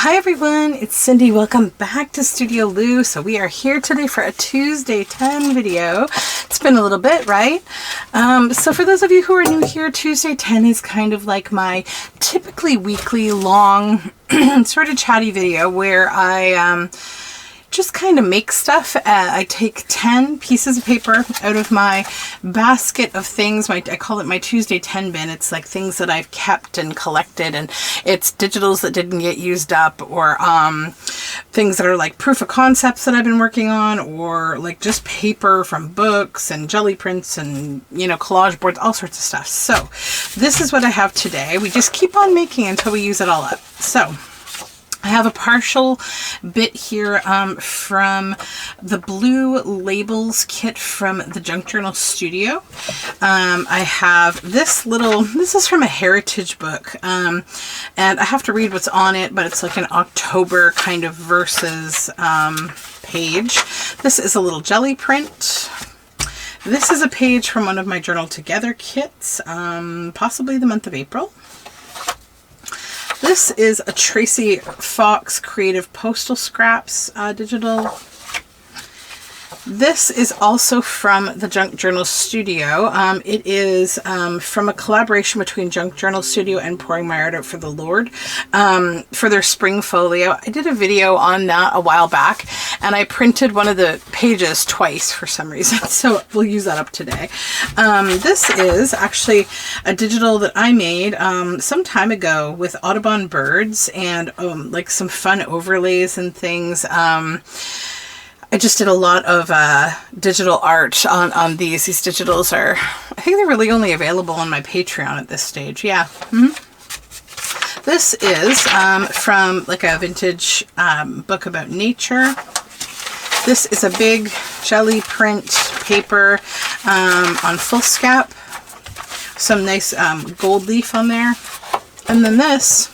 Hi everyone, it's Cindy. Welcome back to Studioloo. So we are here today for a Tuesday 10 video. It's been a little bit, right? So for those of you who are new here, Tuesday 10 is kind of like my typically weekly long sort of chatty video where I just kind of make stuff. I take 10 pieces of paper out of my basket of things. I call it my Tuesday 10 bin. It's like things that I've kept and collected, and it's digitals that didn't get used up, or things that are like proof of concepts that I've been working on, or like just paper from books and jelly prints and, you know, collage boards, all sorts of stuff. So this is what I have today. We just keep on making until we use it all up. So I have a partial bit here from the Blue Labels kit from the Junk Journal Studio. I have this is from a heritage book, and I have to read what's on it, but it's like an October kind of verses page. This is a little jelly print. This is a page from one of my Journal Together kits, possibly the month of April. This is a Tracy Fox Creative Postal Scraps digital. This is also from the Junk Journal Studio. It is from a collaboration between Junk Journal Studio and Pouring My Art Out for the Lord for their spring folio. I did a video on that a while back, and I printed one of the pages twice for some reason, so we'll use that up today. This is actually a digital that I made some time ago with Audubon birds and like some fun overlays and things. I just did a lot of digital art on these. These digitals are, I think they're really only available on my Patreon at this stage. Yeah. This is from like a vintage book about nature. This is a big jelly print paper on foolscap. Some nice gold leaf on there. And then this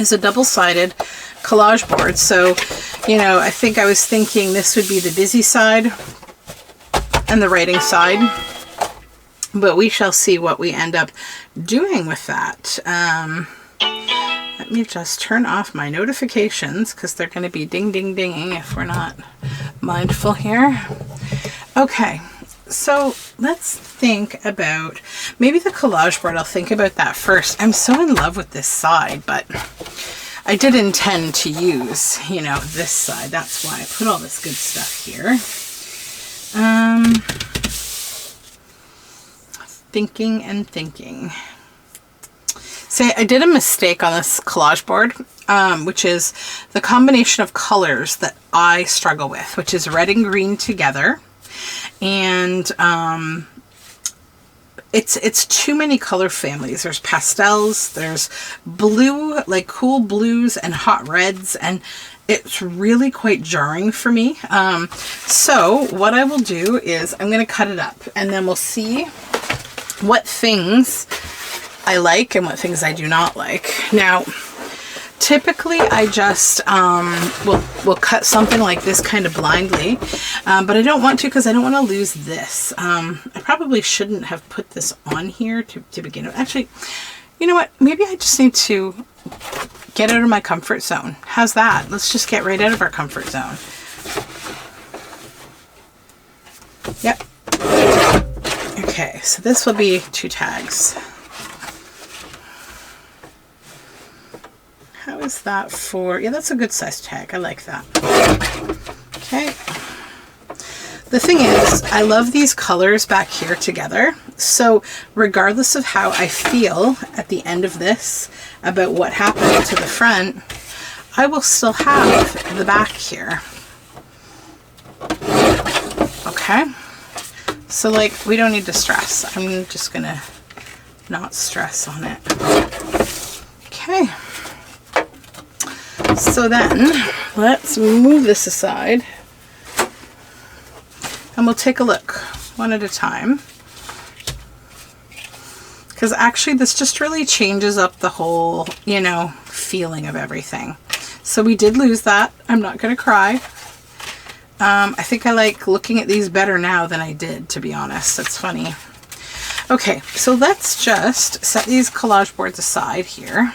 is a double-sided collage board. So, you know, I think I was thinking this would be the busy side and the writing side, but we shall see what we end up doing with that. Let me just turn off my notifications because they're going to be ding, ding, dinging if we're not mindful here. Okay, so let's think about maybe the collage board. I'll think about that first. I'm so in love with this side, but I did intend to use, you know, this side. That's why I put all this good stuff here. Thinking and thinking. Say, I did a mistake on this collage board, which is the combination of colors that I struggle with, which is red and green together. And it's too many color families. There's pastels, there's blue, like cool blues and hot reds, and it's really quite jarring for me. So what I will do is I'm going to cut it up, and then we'll see what things I like and what things I do not like. Now, typically I just will cut something like this kind of blindly, but I don't want to because I don't want to lose this. I probably shouldn't have put this on here to begin with. Actually, you know what? Maybe I just need to get out of my comfort zone. How's that? Let's just get right out of our comfort zone. Yep. Okay, so this will be 2 tags. How is that for, yeah, that's a good size tag. I like that. Okay. The thing is, I love these colors back here together. So regardless of how I feel at the end of this about what happened to the front, I will still have the back here. Okay. So like, we don't need to stress. I'm just gonna not stress on it. Okay. So then, let's move this aside, and we'll take a look one at a time, because actually this just really changes up the whole, you know, feeling of everything. So we did lose that. I'm not going to cry. I think I like looking at these better now than I did, to be honest. It's funny. Okay, so let's just set these collage boards aside here.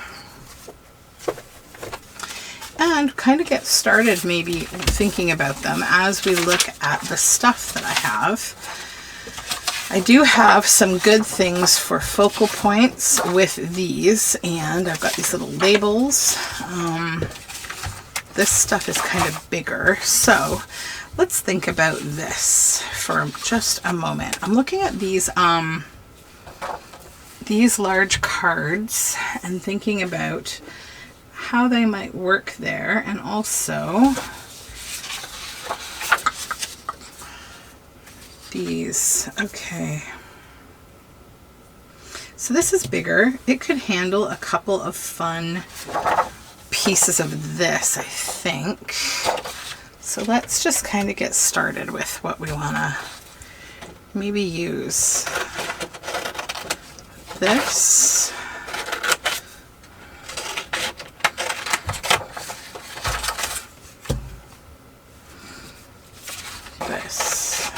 and kind of get started maybe thinking about them as we look at the stuff that I have. I do have some good things for focal points with these, and I've got these little labels. This stuff is kind of bigger, so let's think about this for just a moment. I'm looking at these large cards and thinking about how they might work there, and also these. Okay, so this is bigger. It could handle a couple of fun pieces of this, I think. So let's just kind of get started with what we want to maybe use. This. This.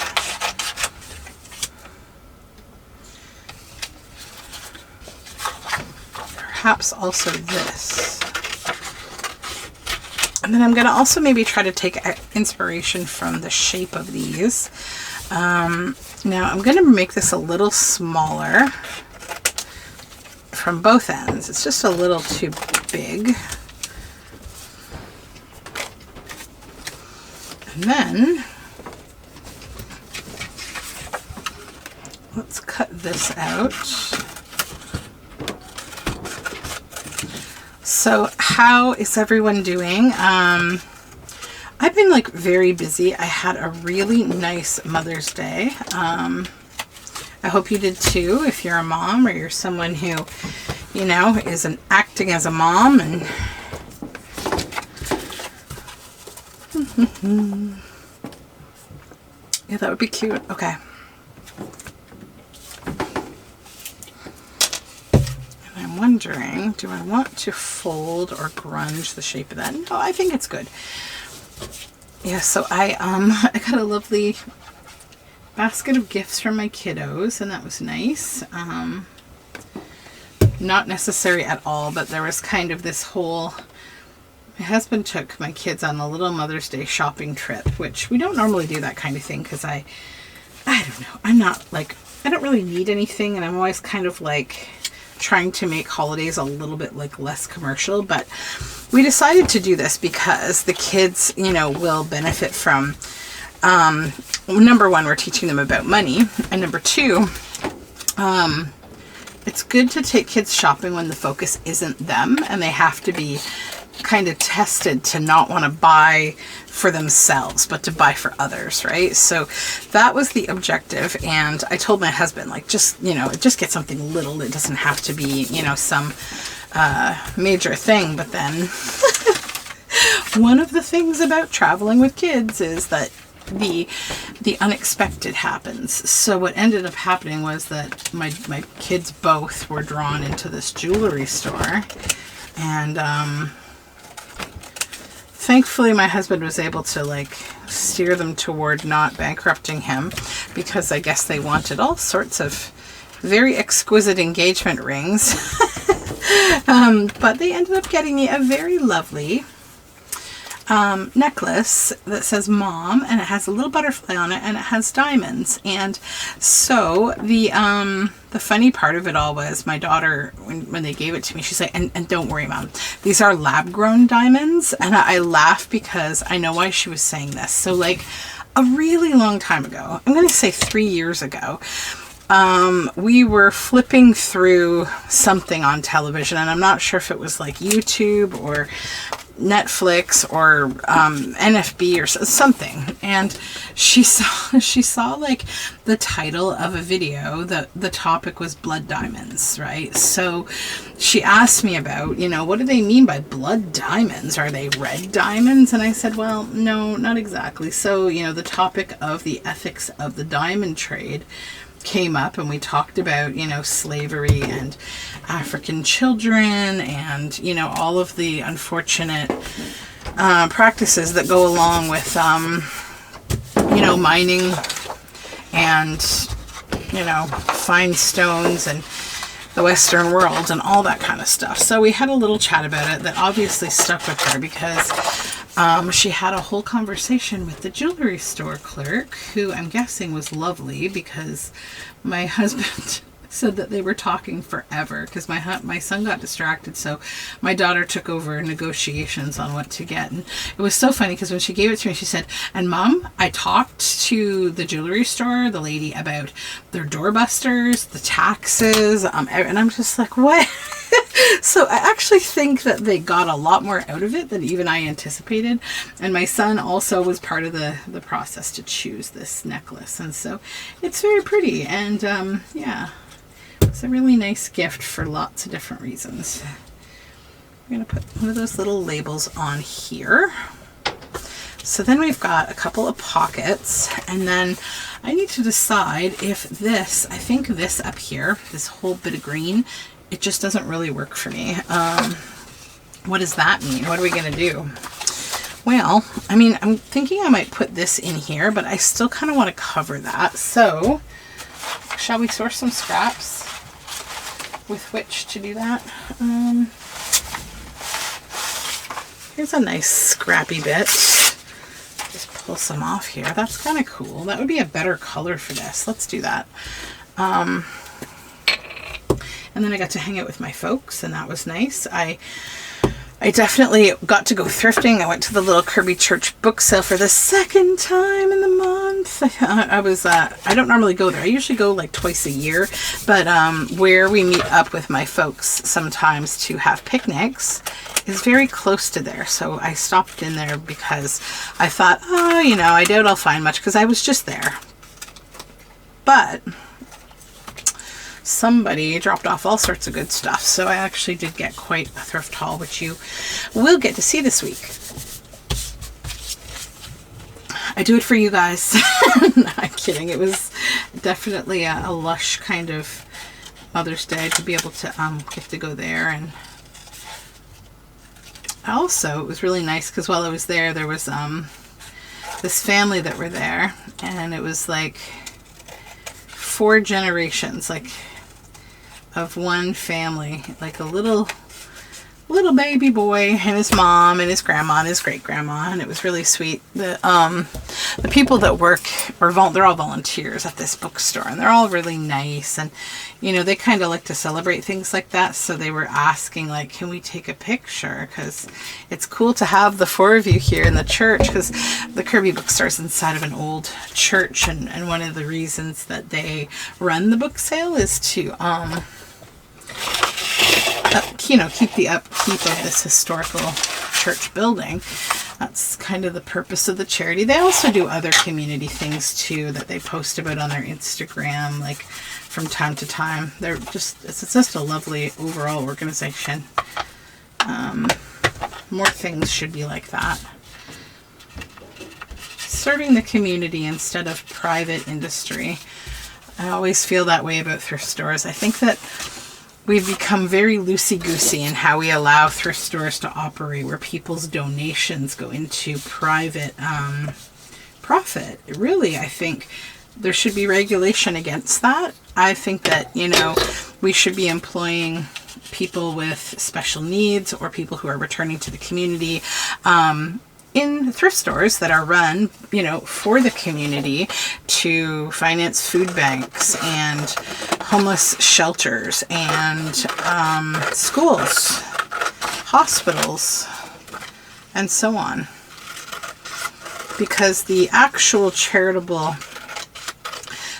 Perhaps also this. And then I'm going to also maybe try to take inspiration from the shape of these. Now I'm going to make this a little smaller from both ends. It's just a little too big. And then let's cut this out. So how is everyone doing? I've been like very busy. I had a really nice Mother's Day. I hope you did too, if you're a mom or you're someone who, you know, is acting as a mom. And yeah, that would be cute. Okay. And I'm wondering, do I want to fold or grunge the shape of that? No, I think it's good. Yeah, so I got a lovely basket of gifts from my kiddos, and that was nice. Not necessary at all, but there was kind of this whole... My husband took my kids on a little Mother's Day shopping trip, which we don't normally do that kind of thing because I don't know. I'm not like, I don't really need anything, and I'm always kind of like trying to make holidays a little bit like less commercial, but we decided to do this because the kids, you know, will benefit from, number one, we're teaching them about money, and number two, it's good to take kids shopping when the focus isn't them and they have to be kind of tested to not want to buy for themselves, but to buy for others, right? So that was the objective. And I told my husband, like, just, you know, just get something little. It doesn't have to be, you know, some major thing. But then one of the things about traveling with kids is that the unexpected happens. So what ended up happening was that my kids both were drawn into this jewelry store, and thankfully my husband was able to like steer them toward not bankrupting him, because I guess they wanted all sorts of very exquisite engagement rings. But they ended up getting me a very lovely necklace that says Mom, and it has a little butterfly on it, and it has diamonds. And so the funny part of it all was my daughter, when they gave it to me, she's like, and don't worry, Mom, these are lab grown diamonds. And I laugh because I know why she was saying this. So like a really long time ago, I'm going to say 3 years ago, we were flipping through something on television, and I'm not sure if it was like YouTube or Netflix or NFB or something, and she saw like the title of a video that the topic was blood diamonds, right? So she asked me about, you know, what do they mean by blood diamonds? Are they red diamonds? And I said, well, no, not exactly. So, you know, the topic of the ethics of the diamond trade came up, and we talked about, you know, slavery and African children, and, you know, all of the unfortunate practices that go along with, you know, mining and, you know, fine stones. And the Western world and all that kind of stuff. So we had a little chat about it that obviously stuck with her because she had a whole conversation with the jewelry store clerk, who I'm guessing was lovely because my husband said that they were talking forever because my son got distracted, so my daughter took over negotiations on what to get. And it was so funny because when she gave it to me, she said, "And Mom, I talked to the jewelry store, the lady, about their doorbusters, the taxes," and I'm just like, what? So I actually think that they got a lot more out of it than even I anticipated. And my son also was part of the process to choose this necklace, and so it's very pretty. And yeah, it's a really nice gift for lots of different reasons. I'm going to put one of those little labels on here. So then we've got a couple of pockets, and then I need to decide if this, I think this up here, this whole bit of green, it just doesn't really work for me. What does that mean? What are we going to do? Well, I mean, I'm thinking I might put this in here, but I still kind of want to cover that. So shall we source some scraps with which to do that? Here's a nice scrappy bit. Just pull some off here. That's kind of cool. That would be a better color for this. Let's do that. And then I got to hang out with my folks, and that was nice. I definitely got to go thrifting. I went to the little Kirby Church book sale for the second time in the month. I don't normally go there. I usually go like twice a year, but where we meet up with my folks sometimes to have picnics is very close to there. So I stopped in there because I thought, oh, you know, I doubt I'll find much because I was just there. But somebody dropped off all sorts of good stuff. So I actually did get quite a thrift haul, which you will get to see this week. I do it for you guys. Not kidding. It was definitely a lush kind of Mother's Day to be able to get to go there. And also it was really nice because while I was there, there was this family that were there, and it was like 4 generations, like, of one family, like a little baby boy and his mom and his grandma and his great grandma, and it was really sweet. The people that work they're all volunteers at this bookstore, and they're all really nice, and you know, they kind of like to celebrate things like that. So they were asking, like, can we take a picture, because it's cool to have the 4 of you here in the church, because the Kirby bookstore is inside of an old church, and one of the reasons that they run the book sale is to you know, keep the upkeep of this historical church building. That's kind of the purpose of the charity. They also do other community things too that they post about on their Instagram, like from time to time. It's just a lovely overall organization. More things should be like that. Serving the community instead of private industry. I always feel that way about thrift stores. I think that we've become very loosey-goosey in how we allow thrift stores to operate, where people's donations go into private profit. Really, I think there should be regulation against that. I think that, you know, we should be employing people with special needs or people who are returning to the community in thrift stores that are run, you know, for the community to finance food banks and homeless shelters and schools, hospitals, and so on. Because the actual charitable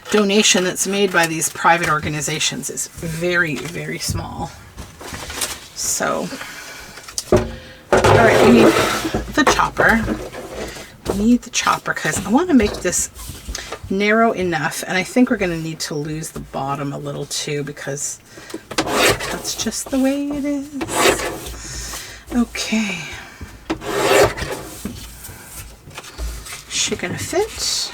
donation that's made by these private organizations is very, very small. So, all right, we need the chopper. We need the chopper because I want to make this narrow enough, and I think we're going to need to lose the bottom a little too, because that's just the way it is. Okay. Is she going to fit?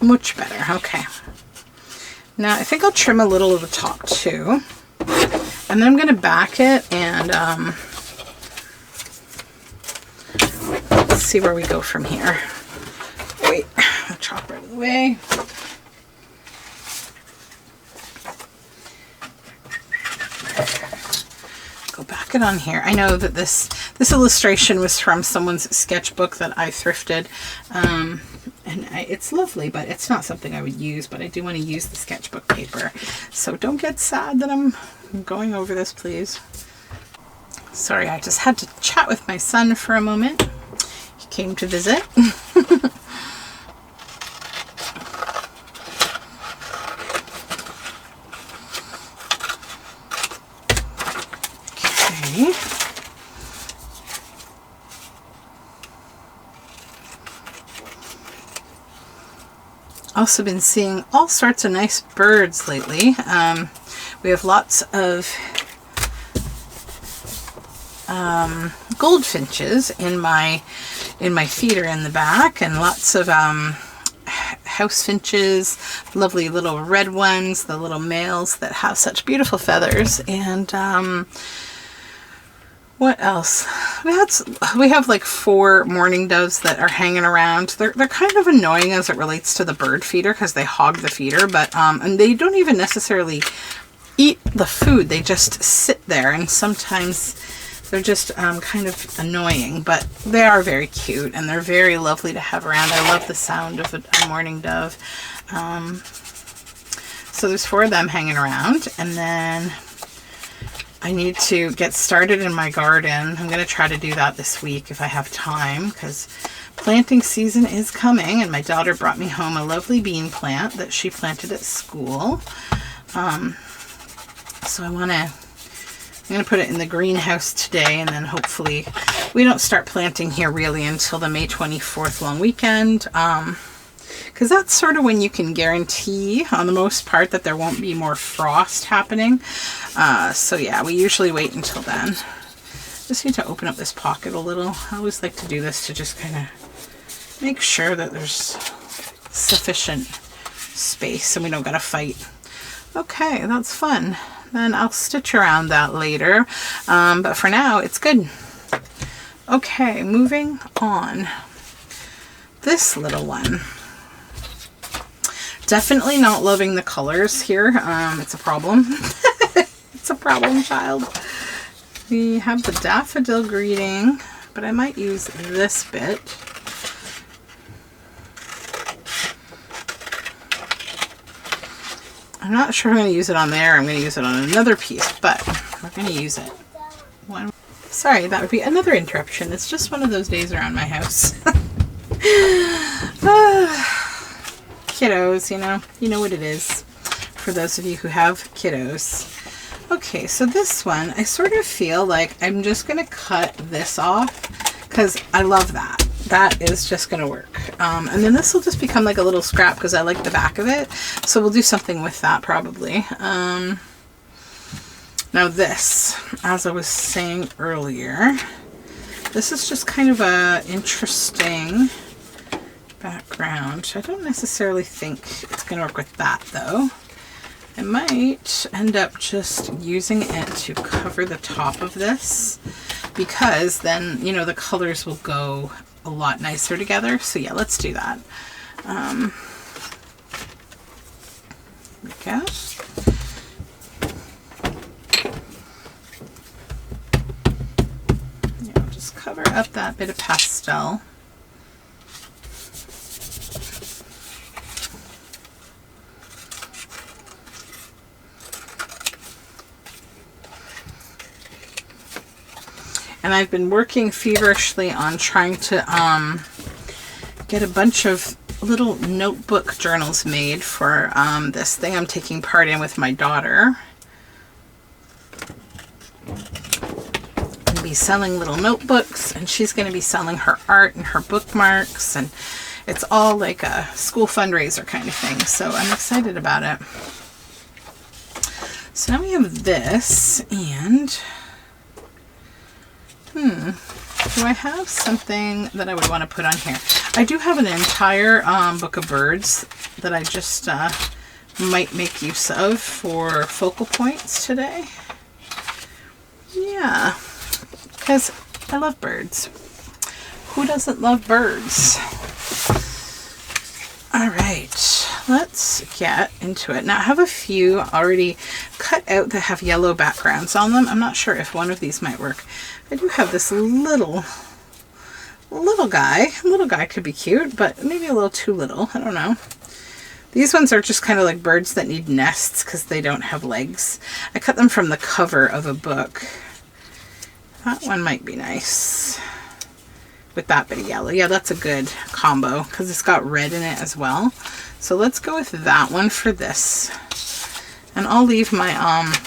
Much better. Okay. Now I think I'll trim a little of the top too, and then I'm going to back it and let's see where we go from here. Wait, I'll chop right away. Go back it on here. I know that this illustration was from someone's sketchbook that I thrifted. It's lovely, but it's not something I would use, but I do want to use the sketchbook paper. So don't get sad that I'm going over this, please. Sorry, I just had to chat with my son for a moment. He came to visit. Okay. Also been seeing all sorts of nice birds lately. We have lots of goldfinches in my feeder in the back, and lots of house finches, lovely little red ones, the little males that have such beautiful feathers. And what else? We have like 4 mourning doves that are hanging around. They're kind of annoying as it relates to the bird feeder because they hog the feeder, but and they don't even necessarily eat the food. They just sit there, and sometimes they're just kind of annoying, but they are very cute and they're very lovely to have around. I love the sound of a mourning dove. So there's 4 of them hanging around, and then I need to get started in my garden. I'm going to try to do that this week if I have time, because planting season is coming, and my daughter brought me home a lovely bean plant that she planted at school. So I'm going to put it in the greenhouse today, and then hopefully we don't start planting here really until the May 24th long weekend. Because that's sort of when you can guarantee, on the most part, that there won't be more frost happening. So yeah, we usually wait until then. Just need to open up this pocket a little. I always like to do this to just kind of make sure that there's sufficient space and we don't gotta fight. Okay, that's fun. Then I'll stitch around that later. But for now, it's good. Okay, moving on. This little one. Definitely not loving the colors here. It's a problem. It's a problem, child. We have the daffodil greeting, but I might use this bit. I'm not sure I'm going to use it on there. I'm going to use it on another piece, but we're going to use it. Sorry, that would be another interruption. It's just one of those days around my house. Kiddos, you know what it is for those of you who have kiddos. Okay, so this one, I sort of feel like I'm just going to cut this off because I love that. That is just going to work. And then this will just become like a little scrap because I like the back of it. So we'll do something with that probably. Now this, as I was saying earlier, this is just kind of a interesting background. I don't necessarily think it's going to work with that though. I might end up just using it to cover the top of this because then, the colors will go a lot nicer together. So yeah, let's do that. There we go. Yeah, I'll just cover up that bit of pastel. And I've been working feverishly on trying to get a bunch of little notebook journals made for this thing I'm taking part in with my daughter. I'm going to be selling little notebooks, and she's going to be selling her art and her bookmarks, and it's all like a school fundraiser kind of thing. So I'm excited about it. So now we have this, and do I have something that I would want to put on here? I do have an entire book of birds that I just might make use of for focal points today. Yeah, because I love birds. who doesn't love birds? All right, let's get into it. Now I have a few already cut out that have yellow backgrounds on them. I'm not sure if one of these might work. I do have this little guy. Little guy could be cute, but maybe a little too little. I don't know. These ones are just kind of like birds that need nests because they don't have legs. I cut them from the cover of a book. That one might be nice with that bit of yellow. Yeah, that's a good combo because it's got red in it as well. So let's go with that one for this. And I'll leave my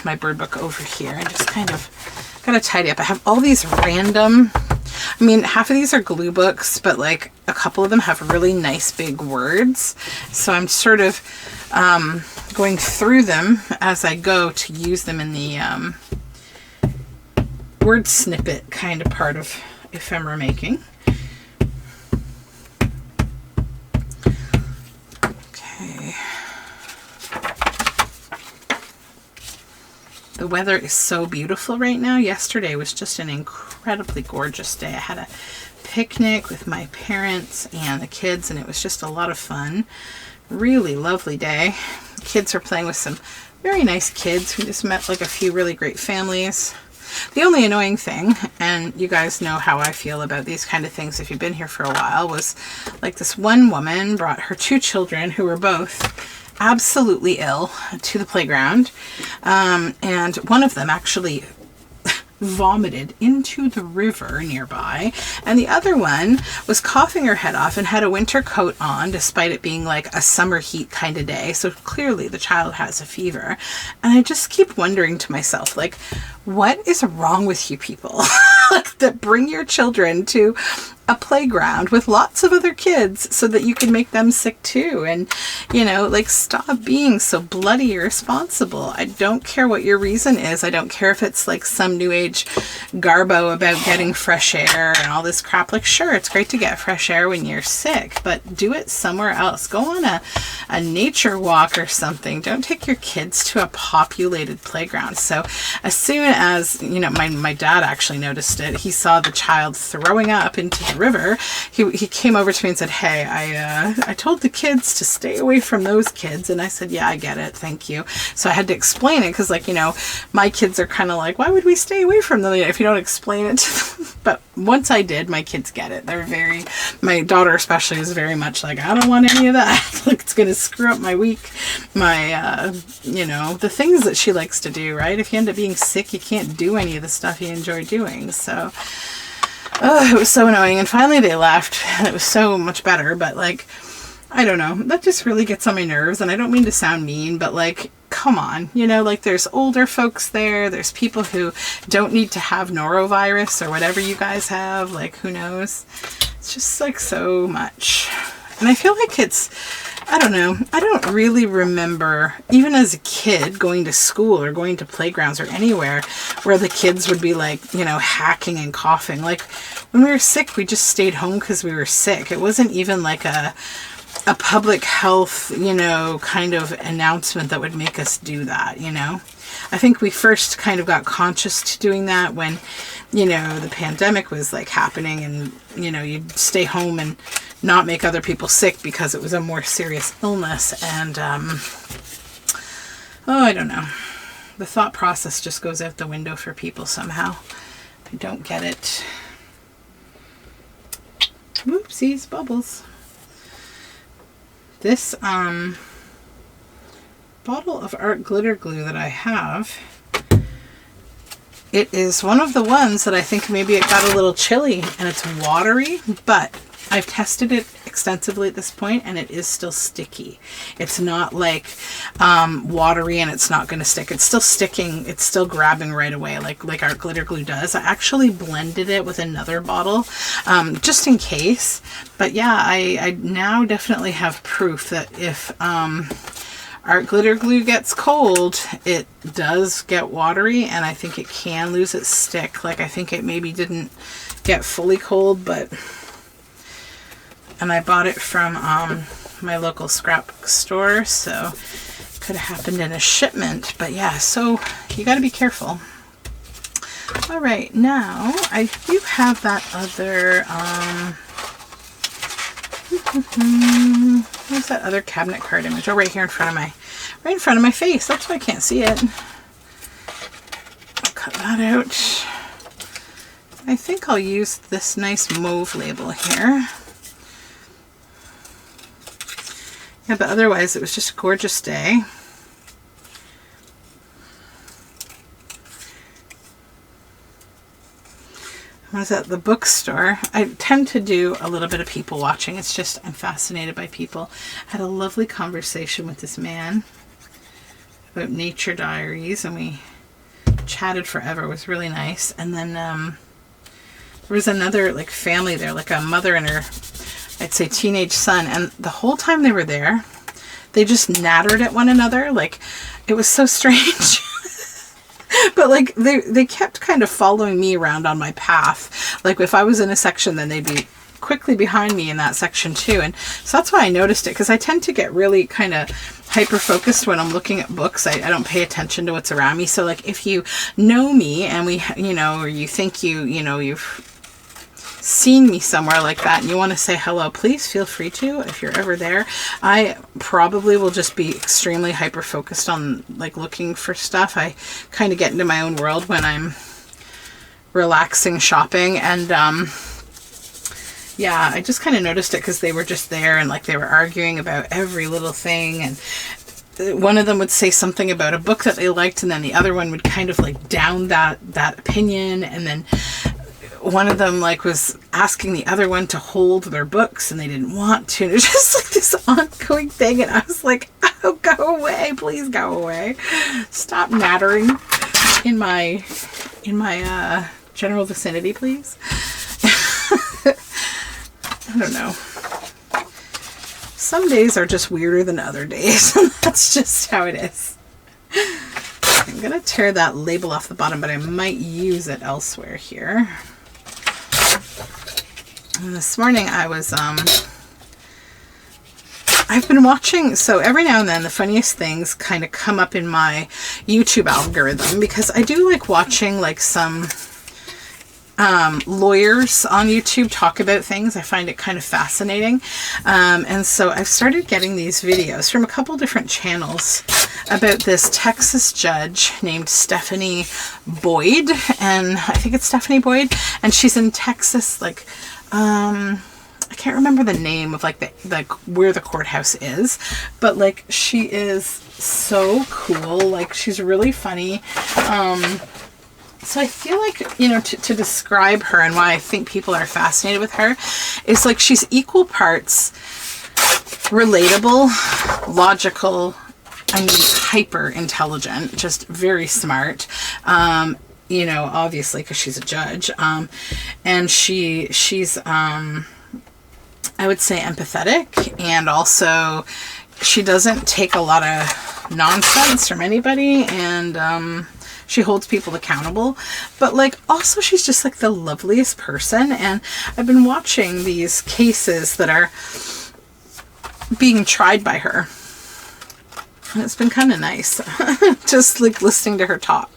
my bird book over here. I just kind of gotta tidy up. I have all these random, I mean, half of these are glue books, but like a couple of them have really nice big words. So I'm sort of going through them as I go to use them in the word snippet kind of part of ephemera making. Okay. The weather is so beautiful right now. Yesterday was just an incredibly gorgeous day. I had a picnic with my parents and the kids, and it was just a lot of fun. Really lovely day. The kids are playing with some very nice kids. We just met like a few really great families. The only annoying thing, and you guys know how I feel about these kind of things if you've been here for a while, was like this one woman brought her 2 children who were both absolutely ill to the playground. And one of them actually vomited into the river nearby, and the other one was coughing her head off and had a winter coat on despite it being like a summer heat kind of day. So clearly the child has a fever, and I just keep wondering to myself, like, what is wrong with you people that bring your children to a playground with lots of other kids so that you can make them sick too? And, you know, like, stop being so bloody irresponsible. I don't care what your reason is. I don't care if it's like some new age garbo about getting fresh air and all this crap. Like, sure, it's great to get fresh air when you're sick, but do it somewhere else. Go on a nature walk or something. Don't take your kids to a populated playground. So as soon as, you know, my dad actually noticed it, he saw the child throwing up into the river. He came over to me and said, hey, I told the kids to stay away from those kids. And I said, yeah, I get it. Thank you. So I had to explain it because, like, you know, my kids are kind of like, why would we stay away from them if you don't explain it to them? But once I did, my kids get it. They're very, my daughter especially is very much like, I don't want any of that. Like, it's going to screw up my week, my, you know, the things that she likes to do, right? If you end up being sick, you can't do any of the stuff you enjoy doing. So, oh, it was so annoying. And finally they left, and it was so much better. But, like, I don't know. That just really gets on my nerves. And I don't mean to sound mean, but, like, come on. You know, like, there's older folks there. There's people who don't need to have norovirus or whatever you guys have. Like, who knows? It's just, like, so much. And I feel like it's, I don't know. I don't really remember, even as a kid, going to school or going to playgrounds or anywhere where the kids would be like, you know, hacking and coughing. Like, when we were sick, we just stayed home because we were sick. It wasn't even like a public health, you know, kind of announcement that would make us do that, you know. I think we first kind of got conscious to doing that when, you know, the pandemic was like happening, and, you know, you'd stay home and not make other people sick because it was a more serious illness. And, oh, I don't know. The thought process just goes out the window for people somehow. I don't get it. Whoopsies, bubbles. This, bottle of art glitter glue that I have, it is one of the ones that I think maybe it got a little chilly and it's watery, but I've tested it extensively at this point and it is still sticky. It's not like watery and it's not going to stick. It's still sticking. It's still grabbing right away like art glitter glue does. I actually blended it with another bottle just in case. But yeah, I now definitely have proof that if art glitter glue gets cold, it does get watery, and I think it can lose its stick. Like, I think it maybe didn't get fully cold, but, and I bought it from my local scrapbook store, so could have happened in a shipment. But yeah, so you got to be careful. All right, now I do have that other, where's that other cabinet card image? Oh, right here in front of my face. That's why I can't see it. I'll cut that out. I think I'll use this nice mauve label here. Yeah, but otherwise it was just a gorgeous day. I was at the bookstore. I tend to do a little bit of people watching. It's just, I'm fascinated by people. I had a lovely conversation with this man about nature diaries, and we chatted forever. It was really nice. And then there was another like family there, like a mother and her, I'd say, teenage son. And the whole time they were there, they just nattered at one another. Like, it was so strange. But like they kept kind of following me around on my path. Like if I was in a section, then they'd be quickly behind me in that section too. And so that's why I noticed it, because I tend to get really kind of hyper focused when I'm looking at books. I don't pay attention to what's around me. So like if you know me and we, you know, or you think you've seen me somewhere like that and you want to say hello, please feel free to, if you're ever there. I probably will just be extremely hyper focused on like looking for stuff. I kind of get into my own world when I'm relaxing shopping, and yeah, I just kind of noticed it because they were just there and like they were arguing about every little thing, and one of them would say something about a book that they liked and then the other one would kind of like down that opinion, and then one of them like was asking the other one to hold their books and they didn't want to. And it was just like this ongoing thing. And I was like, oh, go away. Please go away. Stop nattering in my general vicinity, please. I don't know. Some days are just weirder than other days. And that's just how it is. I'm going to tear that label off the bottom, but I might use it elsewhere here. And this morning I was, I've been watching, so every now and then the funniest things kind of come up in my YouTube algorithm, because I do like watching like some lawyers on YouTube talk about things. I find it kind of fascinating. And so I've started getting these videos from a couple different channels about this Texas judge named Stephanie Boyd. And I think it's Stephanie Boyd. And she's in Texas, like, I can't remember the name of like the where the courthouse is, but like she is so cool. Like she's really funny. So I feel like, you know, to describe her and why I think people are fascinated with her is like she's equal parts relatable, logical, and hyper intelligent, just very smart. You know, obviously because she's a judge. And she's I would say empathetic, and also she doesn't take a lot of nonsense from anybody, and she holds people accountable, but like also she's just like the loveliest person. And I've been watching these cases that are being tried by her, and it's been kind of nice just like listening to her talk.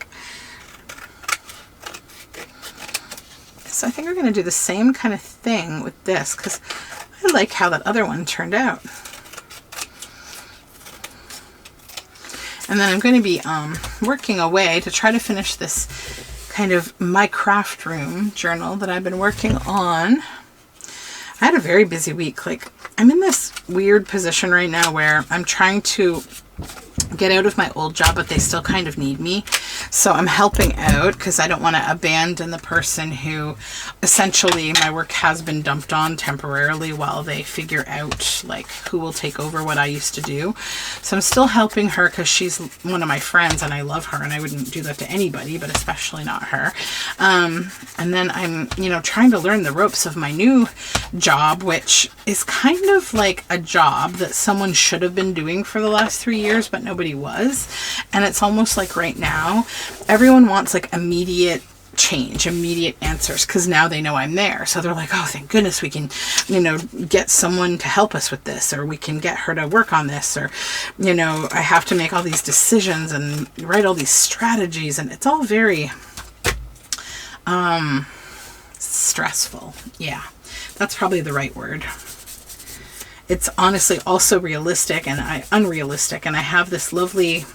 So I think we're going to do the same kind of thing with this, because I like how that other one turned out. And then I'm going to be working away to try to finish this kind of my craft room journal that I've been working on. I had a very busy week. Like, I'm in this weird position right now where I'm trying to get out of my old job, but they still kind of need me. So I'm helping out because I don't want to abandon the person who essentially my work has been dumped on temporarily while they figure out like who will take over what I used to do. So I'm still helping her because she's one of my friends and I love her and I wouldn't do that to anybody, but especially not her. And then I'm, you know, trying to learn the ropes of my new job, which is kind of like a job that someone should have been doing for the last 3 years, but nobody was. And it's almost like right now, everyone wants like immediate change, immediate answers, because now they know I'm there. So they're like, oh, thank goodness we can, you know, get someone to help us with this, or we can get her to work on this, or, you know, I have to make all these decisions and write all these strategies, and it's all very stressful. Yeah, that's probably the right word. It's honestly also realistic and unrealistic. And I have this lovely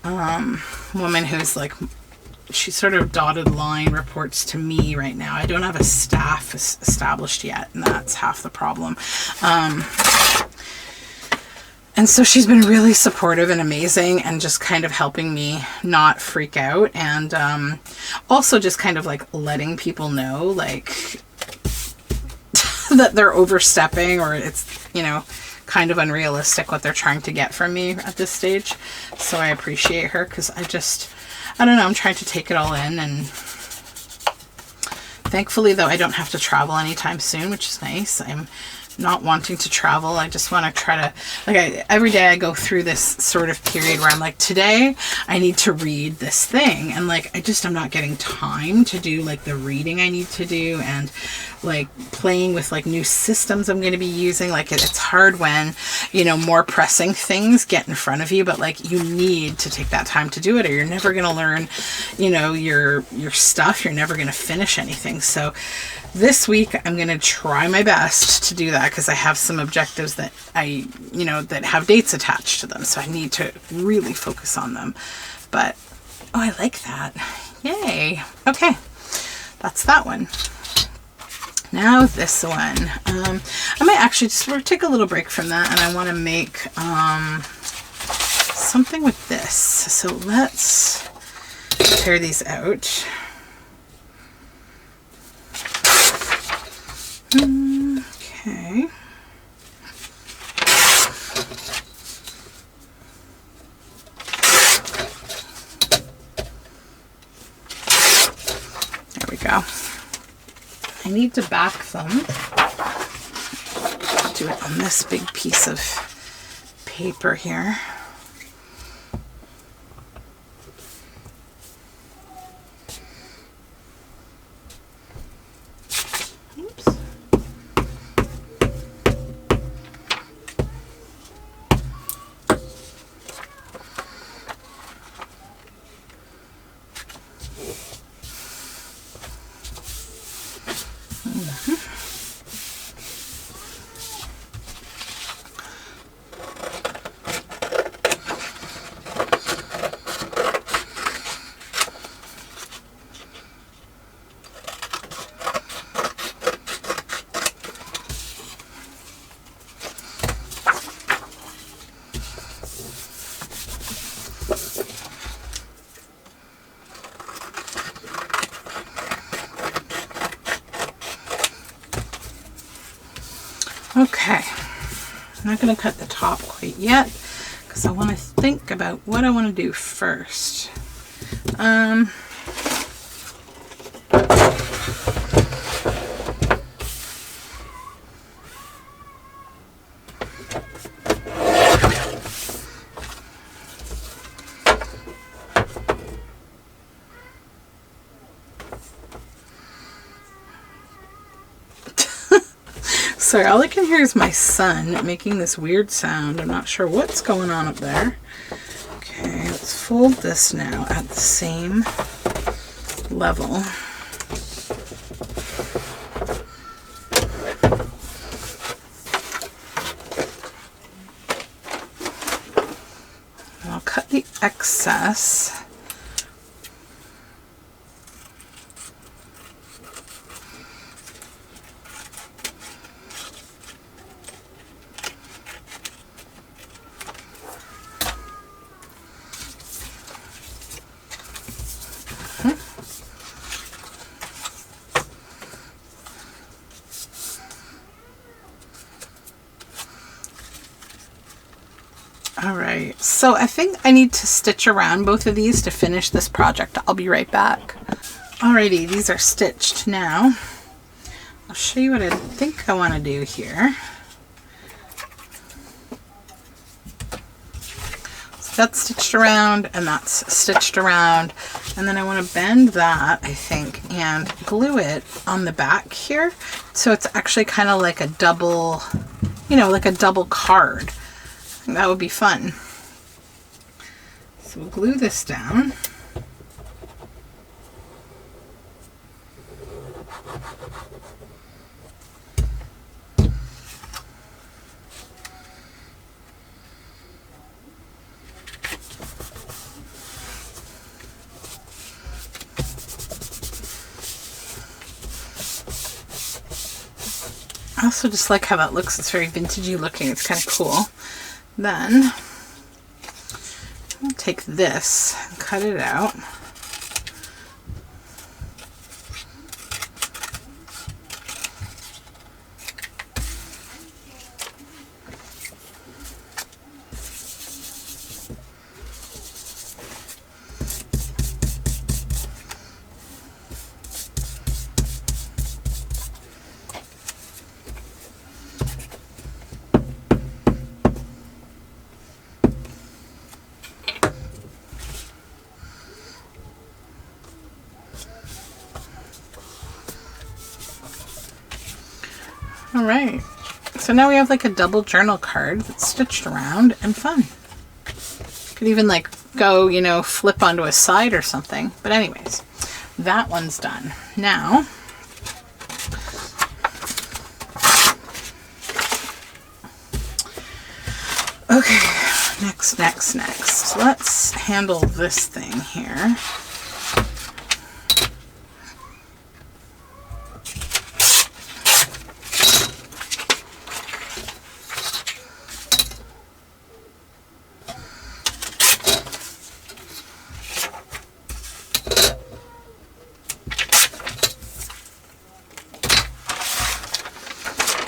woman who's like, she sort of dotted line reports to me right now. I don't have a staff established yet, and that's half the problem. And so she's been really supportive and amazing and just kind of helping me not freak out, and also just kind of like letting people know like that they're overstepping, or it's, you know, kind of unrealistic what they're trying to get from me at this stage. So I appreciate her, because I don't know, I'm trying to take it all in. And thankfully, though, I don't have to travel anytime soon, which is nice. I'm not wanting to travel. I just want to try to, like, every day I go through this sort of period where I'm like, today I need to read this thing. And like, I'm not getting time to do like the reading I need to do, and like playing with like new systems I'm going to be using. Like it's hard when, you know, more pressing things get in front of you, but like you need to take that time to do it, or you're never going to learn, you know, your stuff. You're never going to finish anything. So this week I'm going to try my best to do that, because I have some objectives that that have dates attached to them. So I need to really focus on them. But, oh, I like that. Yay. Okay. That's that one. Now this one. I might actually just take a little break from that, and I want to make something with this. So let's tear these out. Okay. There we go. I need to back them. Do it on this big piece of paper here. Okay, I'm not going to cut the top quite yet, because I want to think about what I want to do first. Sorry, all I can hear is my son making this weird sound. I'm not sure what's going on up there. Okay, let's fold this now at the same level. And I'll cut the excess. Alright, so I think I need to stitch around both of these to finish this project. I'll be right back. Alrighty, these are stitched now. I'll show you what I think I want to do here. So that's stitched around, and that's stitched around, and then I want to bend that, I think, and glue it on the back here, so it's actually kind of like a double, you know, like a double card. That would be fun. So we'll glue this down. I also just like how that looks. It's very vintagey looking. It's kind of cool. Then I'll take this and cut it out. All right, so now we have like a double journal card that's stitched around and fun. Could even like go, you know, flip onto a side or something. But anyways, that one's done. Now, okay, next. Let's handle this thing here.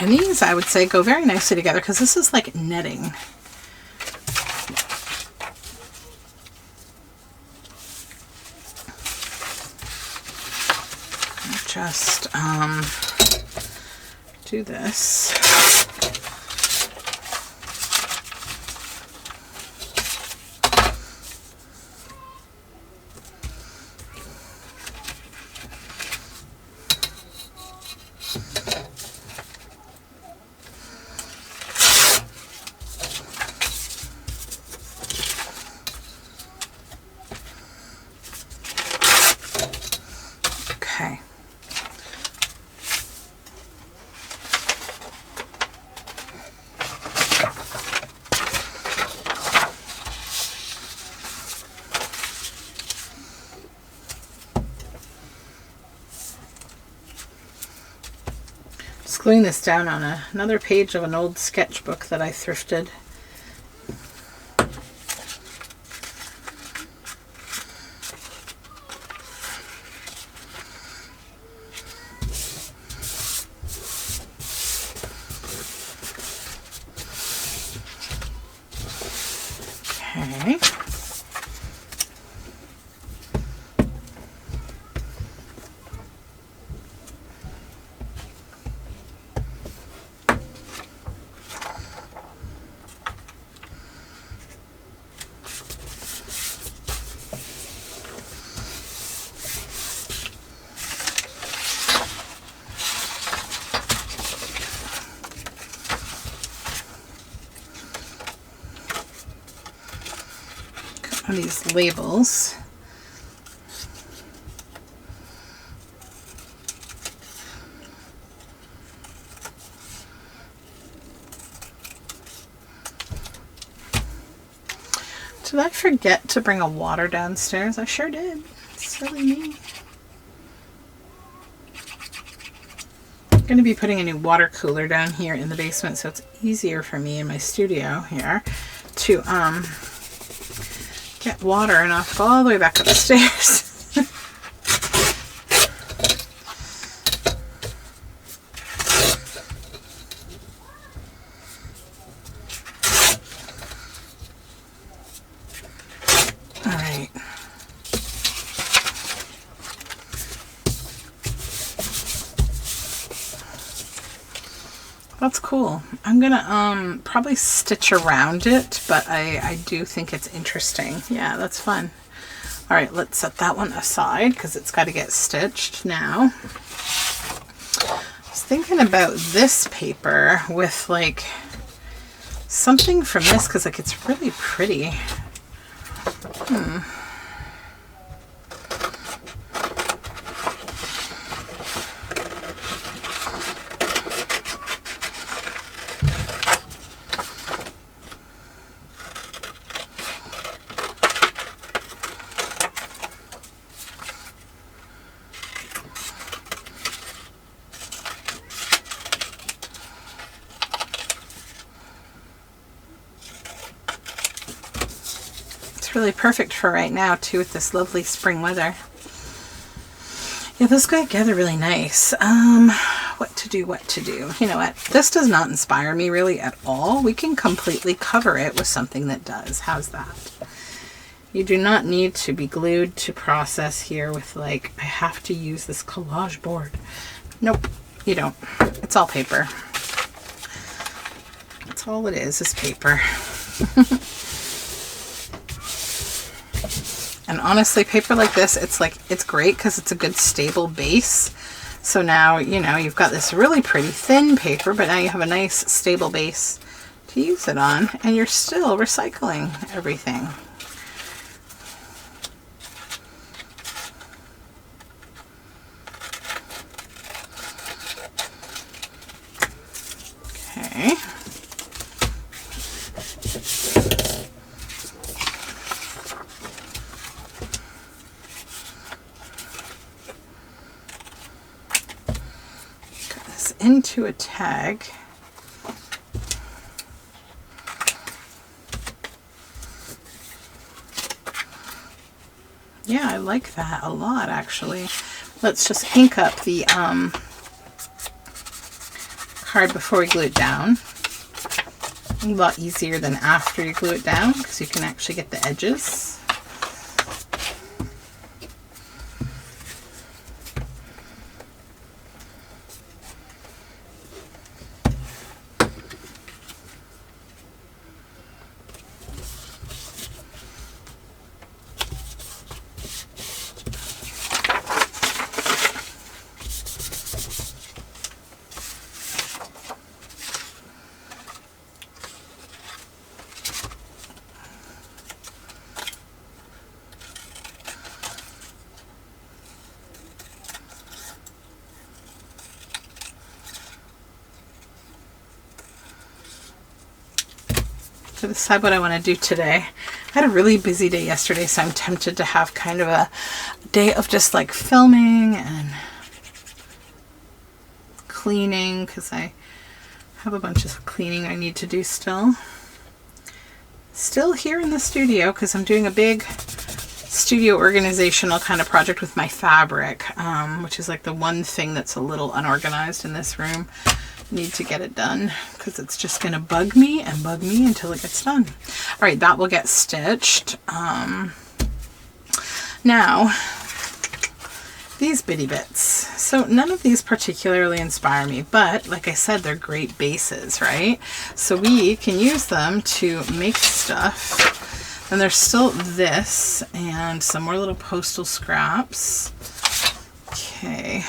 And these, I would say, go very nicely together because this is like netting. Just do this. Gluing this down on another page of an old sketchbook that I thrifted. Okay. These labels. Did I forget to bring a water downstairs? I sure did. Silly me. I'm going to be putting a new water cooler down here in the basement, so it's easier for me in my studio here to get water and not go all the way back upstairs. All right. That's cool. I'm gonna probably stitch around it, but I do think it's interesting. Yeah, that's fun. All right, let's set that one aside because it's got to get stitched now. I was thinking about this paper with like something from this because like it's really pretty. It's really perfect for right now too, with this lovely spring weather. Yeah, those go together really nice. What to do? You know what? This does not inspire me really at all. We can completely cover it with something that does. How's that? You do not need to be glued to process here with like, I have to use this collage board. Nope, you don't. It's all paper. That's all it is paper. And honestly, paper like this, it's great because it's a good stable base. So now, you know, you've got this really pretty thin paper, but now you have a nice stable base to use it on, and you're still recycling everything. Okay. Into a tag. Yeah, I like that a lot actually. Let's just ink up the card before we glue it down. A lot easier than after you glue it down because you can actually get the edges. To decide what I want to do today. I had a really busy day yesterday, so I'm tempted to have kind of a day of just like filming and cleaning, because I have a bunch of cleaning I need to do still. Still here in the studio because I'm doing a big studio organizational kind of project with my fabric, which is like the one thing that's a little unorganized in this room. Need to get it done because it's just going to bug me until it gets done. All right, that will get stitched. Now, these bitty bits. So none of these particularly inspire me, but like I said, they're great bases, right? So we can use them to make stuff. And there's still this and some more little postal scraps. Okay.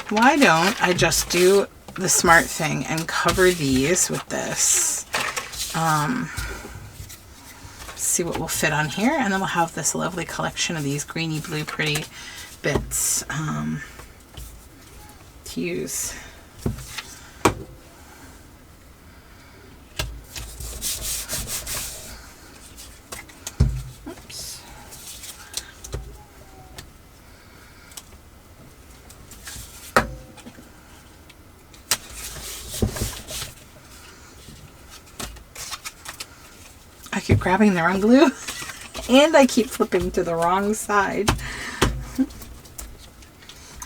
Why don't I just do the smart thing and cover these with this. See what will fit on here, and then we'll have this lovely collection of these greeny blue pretty bits to use. Oops. I keep grabbing the wrong glue and I keep flipping to the wrong side.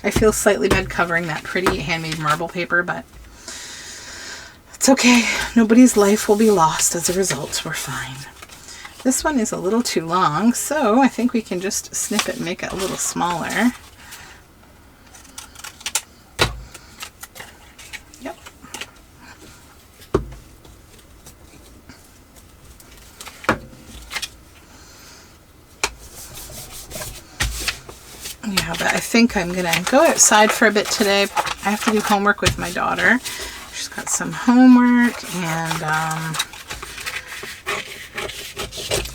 I feel slightly bad covering that pretty handmade marble paper, but it's okay. Nobody's life will be lost as a result. We're fine. This one is a little too long, so I think we can just snip it and make it a little smaller. Yeah, but I think I'm gonna go outside for a bit today. I have to do homework with my daughter. She's got some homework, and I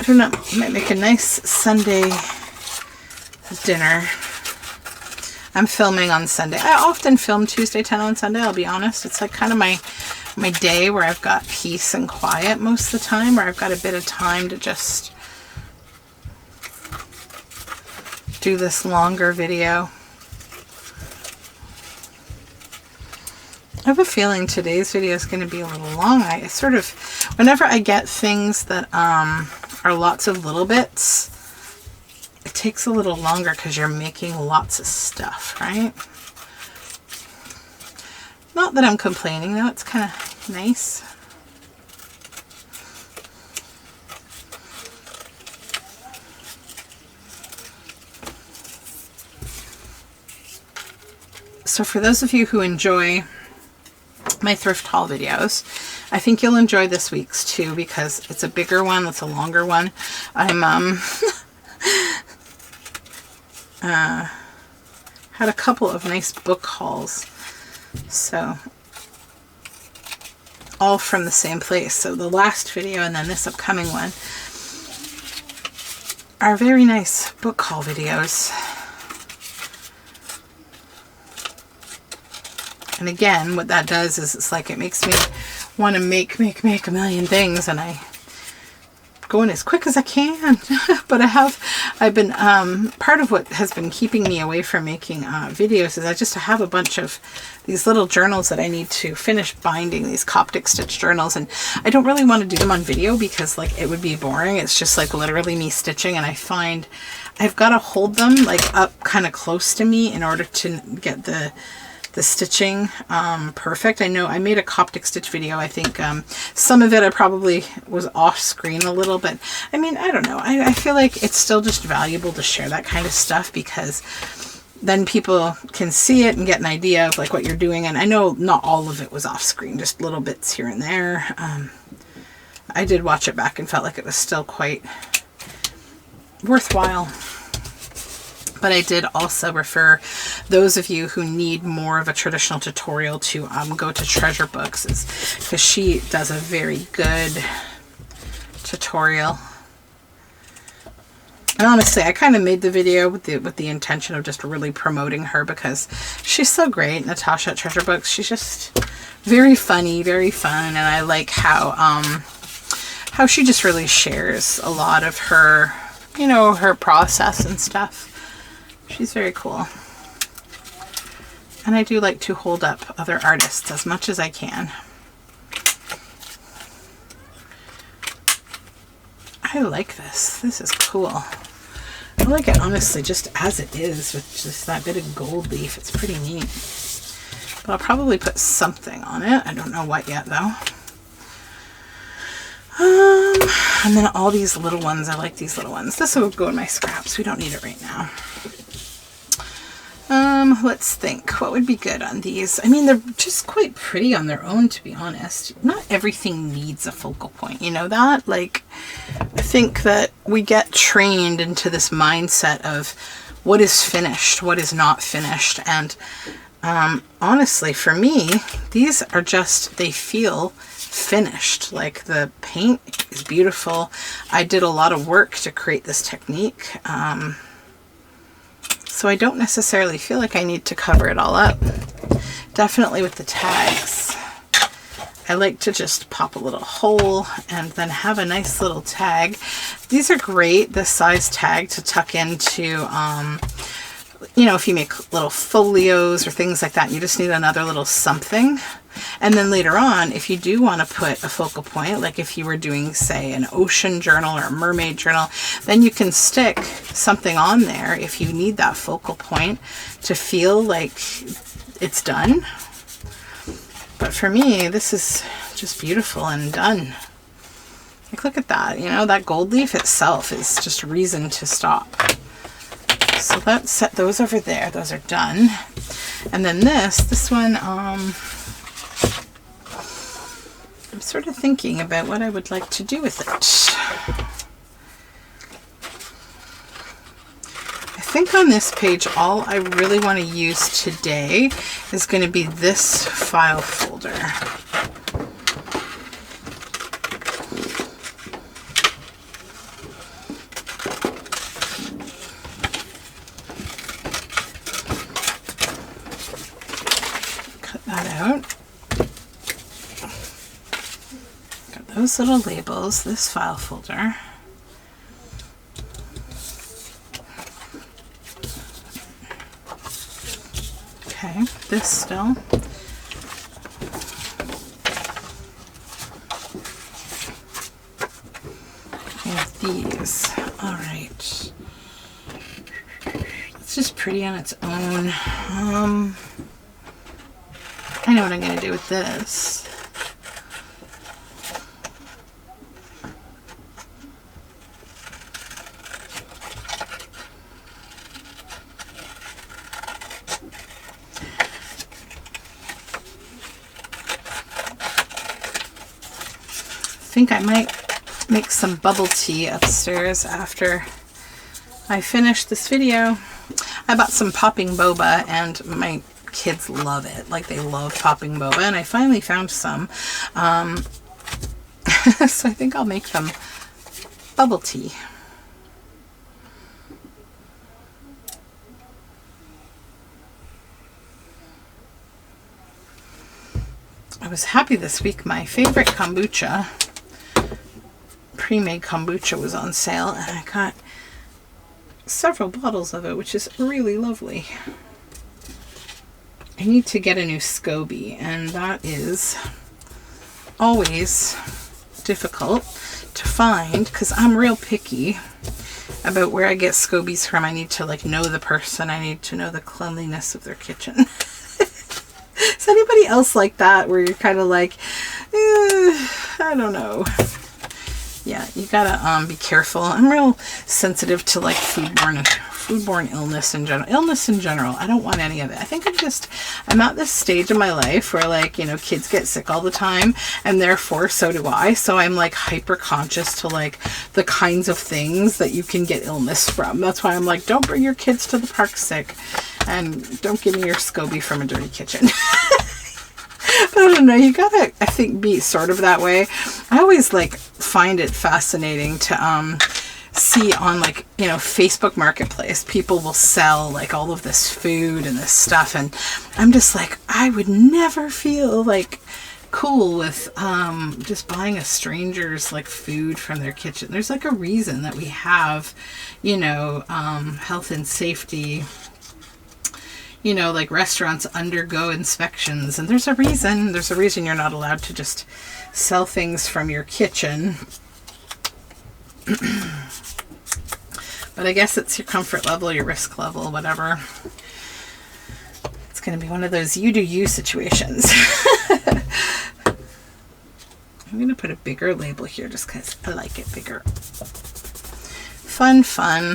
don't know, might make a nice Sunday dinner. I'm filming on Sunday. I often film Tuesday 10 on Sunday, I'll be honest. It's like kind of my day where I've got peace and quiet most of the time, where I've got a bit of time to just do this longer video. I have a feeling today's video is going to be a little long. I sort of, whenever I get things that are lots of little bits, it takes a little longer because you're making lots of stuff, right? Not that I'm complaining though, it's kind of nice. So for those of you who enjoy my thrift haul videos, I think you'll enjoy this week's too, because it's a bigger one, it's a longer one. I'm had a couple of nice book hauls, so all from the same place. So the last video and then this upcoming one are very nice book haul videos. And again, what that does is it's like it makes me want to make a million things, and I going as quick as I can. But I've been part of what has been keeping me away from making videos is I just have a bunch of these little journals that I need to finish binding, these Coptic stitch journals, and I don't really want to do them on video because like it would be boring. It's just like literally me stitching, and I find I've got to hold them like up kind of close to me in order to get the stitching perfect. I know I made a Coptic stitch video. I think some of it I probably was off screen a little, but I mean, I don't know. I feel like it's still just valuable to share that kind of stuff because then people can see it and get an idea of like what you're doing. And I know not all of it was off screen, just little bits here and there. I did watch it back and felt like it was still quite worthwhile. But I did also refer those of you who need more of a traditional tutorial to go to Treasure Books, because she does a very good tutorial. And honestly, I kind of made the video with the intention of just really promoting her because she's so great. Natasha at Treasure Books, she's just very funny, very fun, and I like how she just really shares a lot of her, you know, her process and stuff. She's very cool. And I do like to hold up other artists as much as I can. I like this. This is cool. I like it honestly just as it is with just that bit of gold leaf. It's pretty neat. But I'll probably put something on it. I don't know what yet though. And then all these little ones. I like these little ones. This will go in my scraps. We don't need it right now. Let's think. What would be good on these? I mean, they're just quite pretty on their own, to be honest. Not everything needs a focal point, you know that? Like, I think that we get trained into this mindset of what is finished, what is not finished. And honestly, for me, these are just, they feel finished. Like the paint is beautiful. I did a lot of work to create this technique. So I don't necessarily feel like I need to cover it all up. Definitely with the tags, I like to just pop a little hole and then have a nice little tag. These are great, this size tag, to tuck into, you know, if you make little folios or things like that, you just need another little something. And then later on, if you do want to put a focal point, like if you were doing, say, an ocean journal or a mermaid journal, then you can stick something on there if you need that focal point to feel like it's done. But for me, this is just beautiful and done. Like, look at that, you know, that gold leaf itself is just a reason to stop. So let's set those over there. Those are done. And then this one, I'm sort of thinking about what I would like to do with it. I think on this page, all I really want to use today is going to be this file folder. Cut that out. Got those little labels, this file folder. Okay, this still. And these. All right. It's just pretty on its own. I know what I'm going to do with this. I think I might make some bubble tea upstairs after I finish this video. I bought some popping boba and my kids love it. Like, they love popping boba, and I finally found some. So I think I'll make them bubble tea. I was happy this week. My favorite kombucha, pre-made kombucha, was on sale, and I got several bottles of it, which is really lovely. I need to get a new SCOBY, and that is always difficult to find because I'm real picky about where I get SCOBYs from. I need to like know the person. I need to know the cleanliness of their kitchen. Is anybody else like that, where you're kind of like, I don't know. Yeah, you gotta be careful. I'm real sensitive to like foodborne illness in general. I don't want any of it. I think I'm at this stage in my life where, like, you know, kids get sick all the time, and therefore so do I. So I'm like hyper conscious to like the kinds of things that you can get illness from. That's why I'm like, don't bring your kids to the park sick, and don't give me your SCOBY from a dirty kitchen. But I don't know, you gotta, I think, be sort of that way. I always like find it fascinating to see on, like, you know, Facebook Marketplace, people will sell like all of this food and this stuff, and I'm just like, I would never feel like cool with just buying a stranger's like food from their kitchen. There's like a reason that we have, you know, health and safety, you know, like restaurants undergo inspections, and there's a reason you're not allowed to just sell things from your kitchen. But I guess it's your comfort level, your risk level, whatever. It's going to be one of those you do you situations. I'm going to put a bigger label here just because I like it bigger. Fun.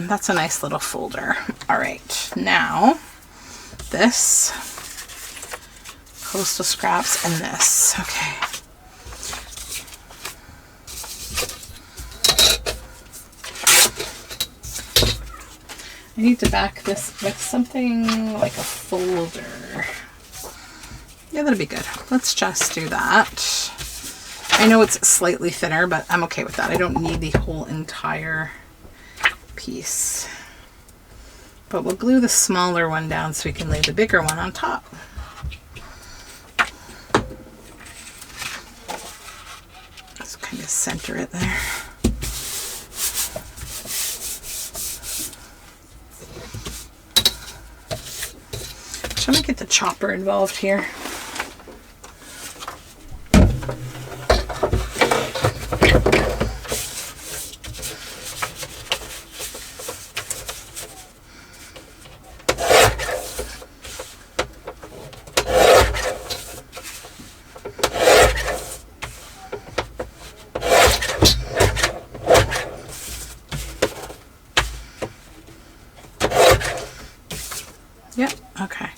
That's a nice little folder. All right, now this, postal scraps, and this. Okay. I need to back this with something like a folder. Yeah, that'll be good. Let's just do that. I know it's slightly thinner, but I'm okay with that. I don't need the whole entire piece. But we'll glue the smaller one down so we can lay the bigger one on top. Just kind of center it there. Shall we get the chopper involved here? Yep, okay.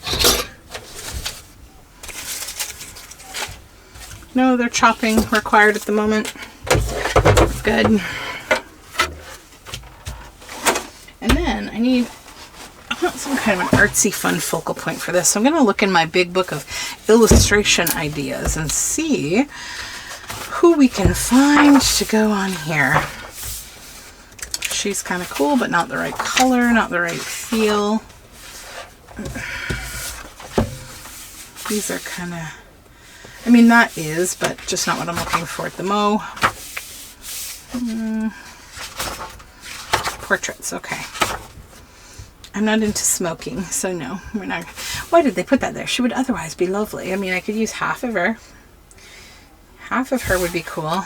No other chopping required at the moment. Good. And then I want some kind of an artsy fun focal point for this. So I'm going to look in my big book of illustration ideas and see who we can find to go on here. She's kind of cool, but not the right color, not the right feel. These are kind of, I mean, that is, but just not what I'm looking for at the mo. Portraits, okay. I'm not into smoking, so no, we're not. Why did they put that there? She would otherwise be lovely. I mean, I could use half of her. Half of her would be cool.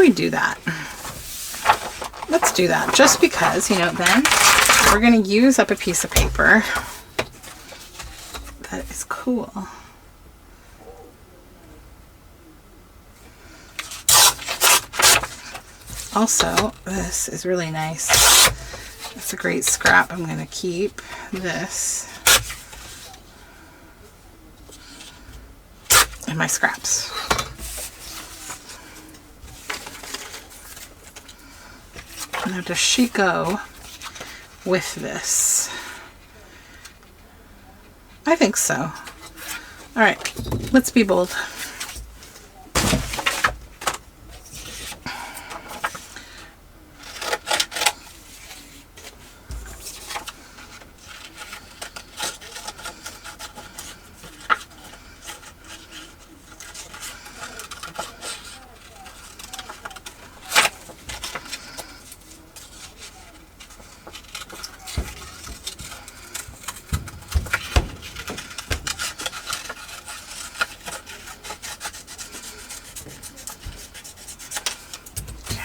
we do that? Let's do that just because, you know, then we're going to use up a piece of paper that is cool. Also, this is really nice. It's a great scrap. I'm going to keep this in my scraps. Now, does she go with this? I think so. All right, let's be bold.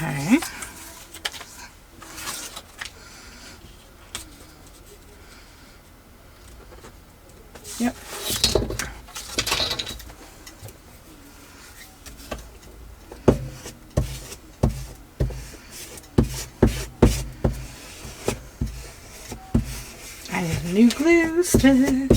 Okay. Yep. I need a new glue stick.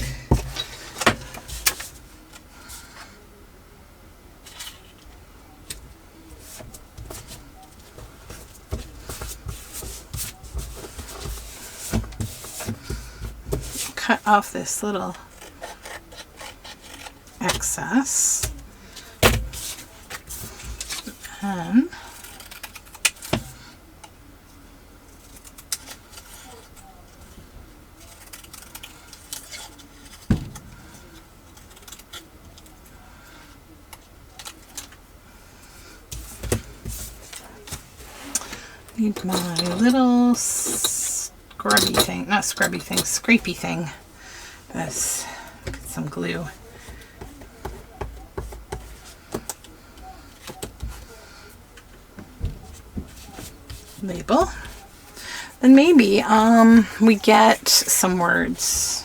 Cut off this little excess and need my little scrubby thing, not scrubby thing, scrapey thing. Let's get some glue. Label. Then maybe we get some words.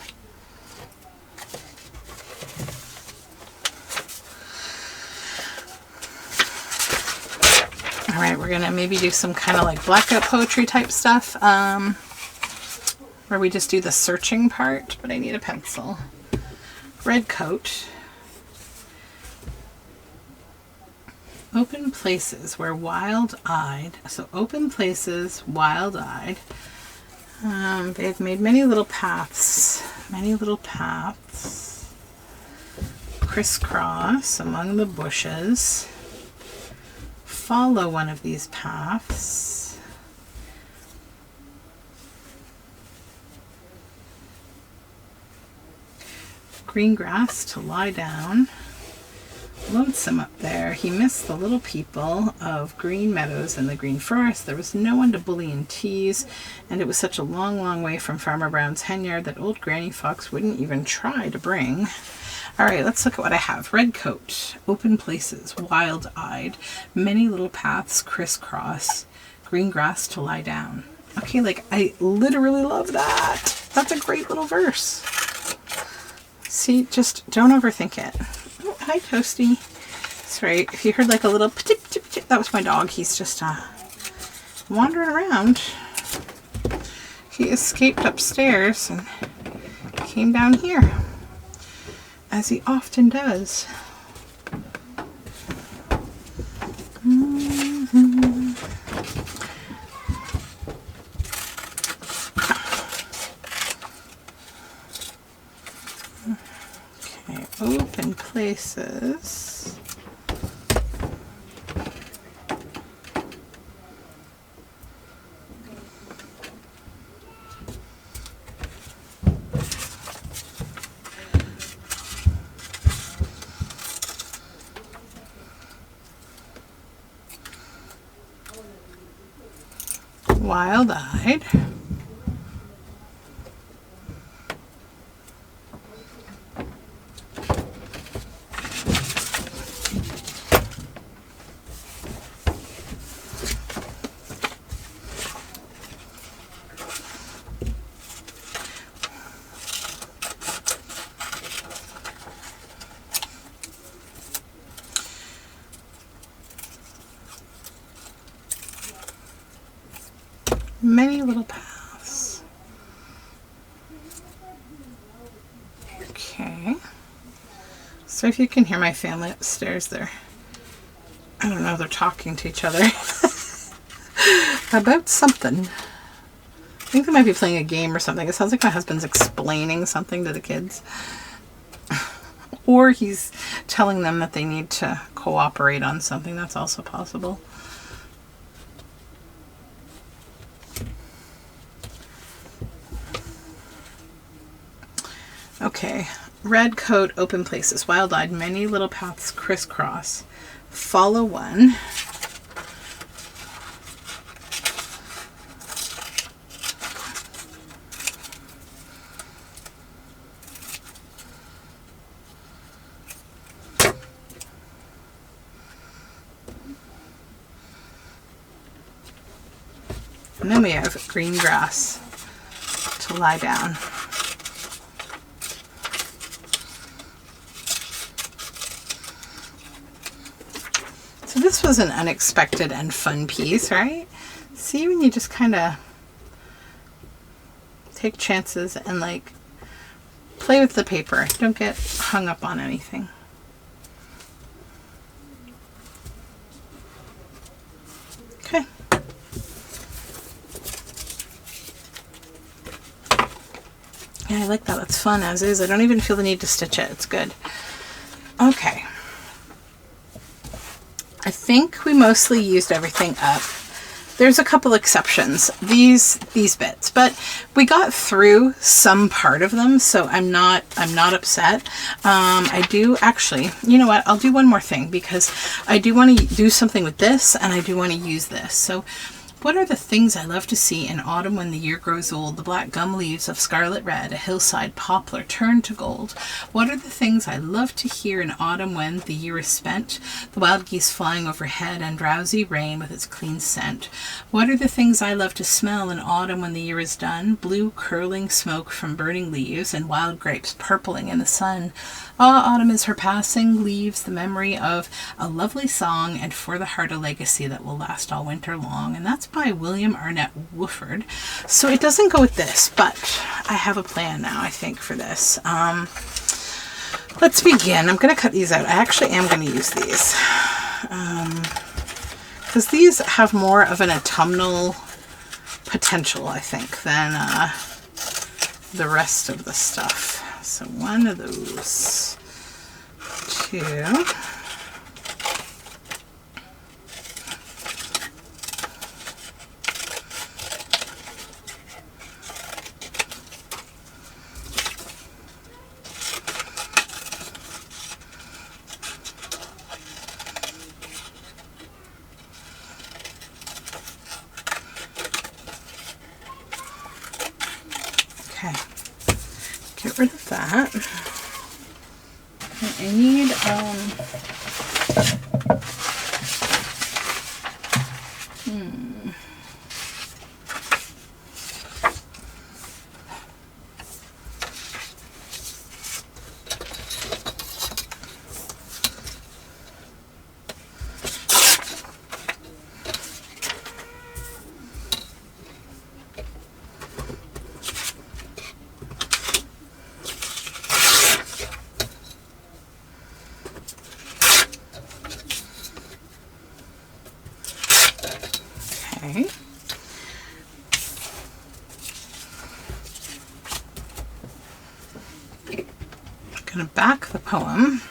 All right, we're gonna maybe do some kind of like blackout poetry type stuff. Where we just do the searching part, but I need a pencil. Red coat. Open places where wild-eyed. So open places, wild-eyed. They've made many little paths. Many little paths. Crisscross among the bushes. Follow one of these paths. Green grass to lie down. Lonesome up there. He missed the little people of green meadows and the green forest. There was no one to bully and tease, and it was such a long, long way from Farmer Brown's henyard that old Granny Fox wouldn't even try to bring. All right, let's look at what I have. Red coat, open places, wild-eyed, many little paths crisscross, green grass to lie down. Okay, like I literally love that. That's a great little verse. See, just don't overthink it. Oh, hi, Toasty. That's right. If you heard like a little tip, tip, tip, that was my dog. He's just wandering around. He escaped upstairs and came down here, as he often does. Open places. Wild-eyed. Many little paths. Okay. So if you can hear my family upstairs there, I don't know, they're talking to each other about something. I think they might be playing a game or something. It sounds like my husband's explaining something to the kids. Or he's telling them that they need to cooperate on something. That's also possible. Okay. Red coat, open places. Wild-eyed, many little paths crisscross. Follow one. And then we have green grass to lie down. So this was an unexpected and fun piece, right? See, when you just kind of take chances and like play with the paper. Don't get hung up on anything. Okay. Yeah, I like that. That's fun as is. I don't even feel the need to stitch it. It's good. Okay. I think we mostly used everything up. There's a couple exceptions, these bits, but we got through some part of them, so I'm not upset. I do actually, you know what, I'll do one more thing because I do want to do something with this and I do want to use this. So what are the things I love to see in autumn when the year grows old? The black gum leaves of scarlet red, a hillside poplar turned to gold. What are the things I love to hear in autumn when the year is spent? The wild geese flying overhead and drowsy rain with its clean scent. What are the things I love to smell in autumn when the year is done? Blue curling smoke from burning leaves and wild grapes purpling in the sun. Ah, autumn is her passing, leaves the memory of a lovely song and for the heart a legacy that will last all winter long. And that's by William Arnett Wooford. So it doesn't go with this, but I have a plan now, I think, for this. Let's begin. I'm going to cut these out. I actually am going to use these. Because these have more of an autumnal potential, I think, than the rest of the stuff. So one of those, two, okay, get rid of that. I need, okay. I'm going to back the poem.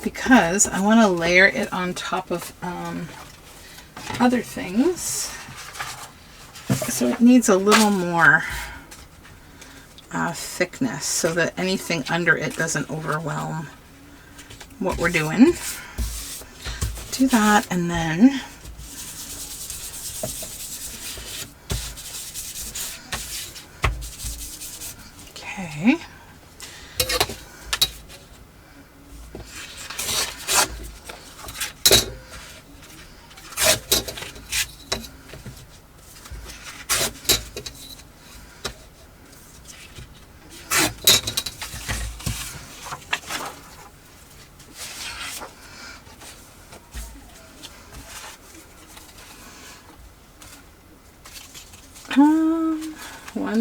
Because I want to layer it on top of other things. So it needs a little more thickness so that anything under it doesn't overwhelm what we're doing. Do that, and then okay.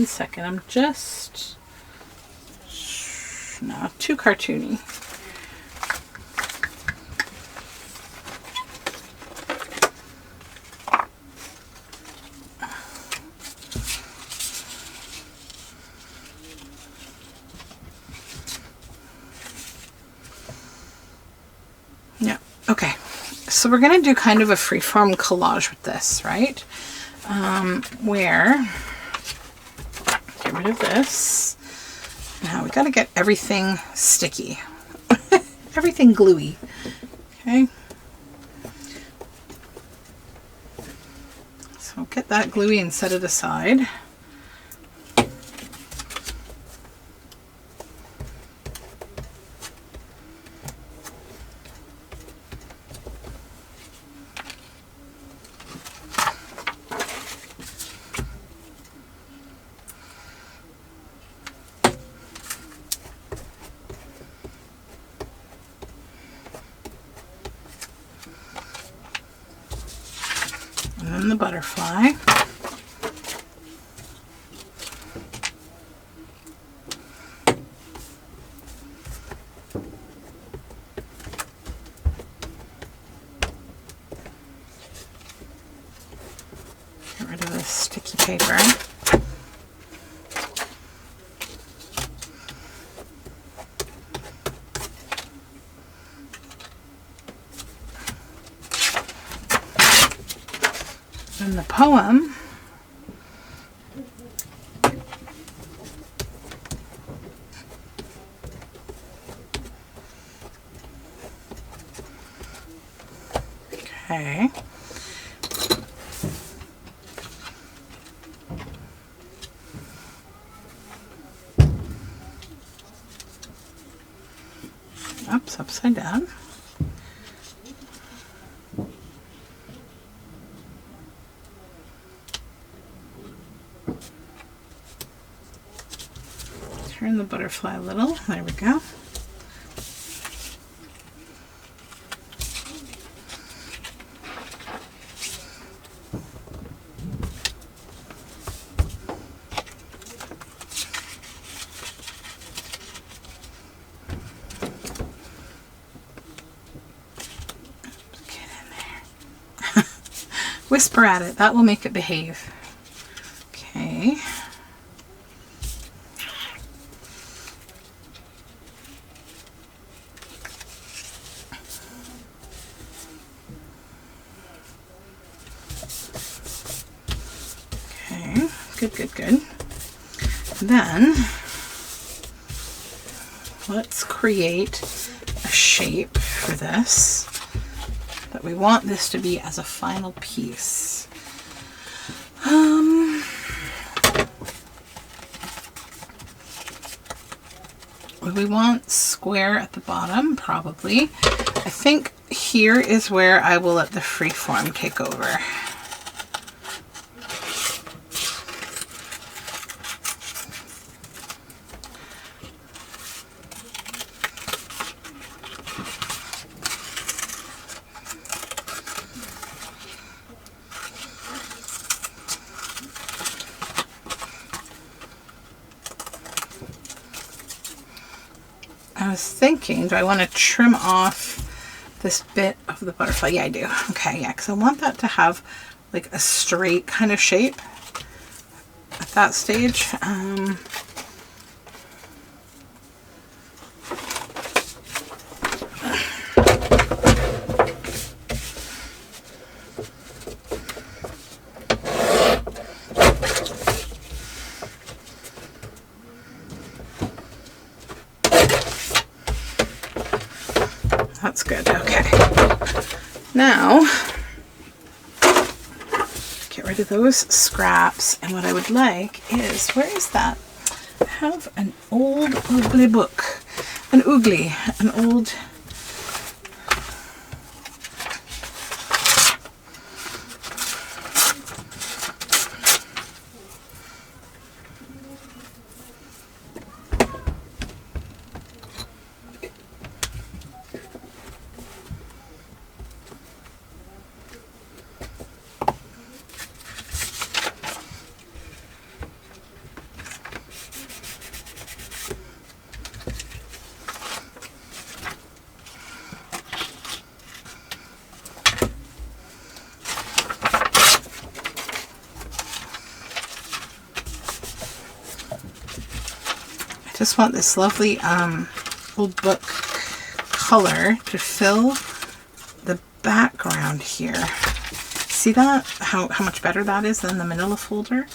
1 second. I'm just... No, too cartoony. Yeah, okay. So we're going to do kind of a freeform collage with this, right? Where, get rid of this. Now we got to get everything sticky, everything gluey. Okay. So get that gluey and set it aside. And then the butterfly. Get rid of this sticky paper. And the poem, okay, oops, upside down. Turn the butterfly a little. There we go. Get in there. Whisper at it. That will make it behave. Okay. Good, good, good. Then let's create a shape for this that we want this to be as a final piece. We want square at the bottom, probably. I think here is where I will let the freeform take over. I was thinking, do I want to trim off this bit of the butterfly? Yeah, I do. Okay, yeah, because I want that to have like a straight kind of shape at that stage. That's good. Okay. Now, get rid of those scraps. And what I would like is, where is that? I have an old oogly book. An oogly. An old... I just want this lovely old book color to fill the background here. See that? How much better that is than the manila folder?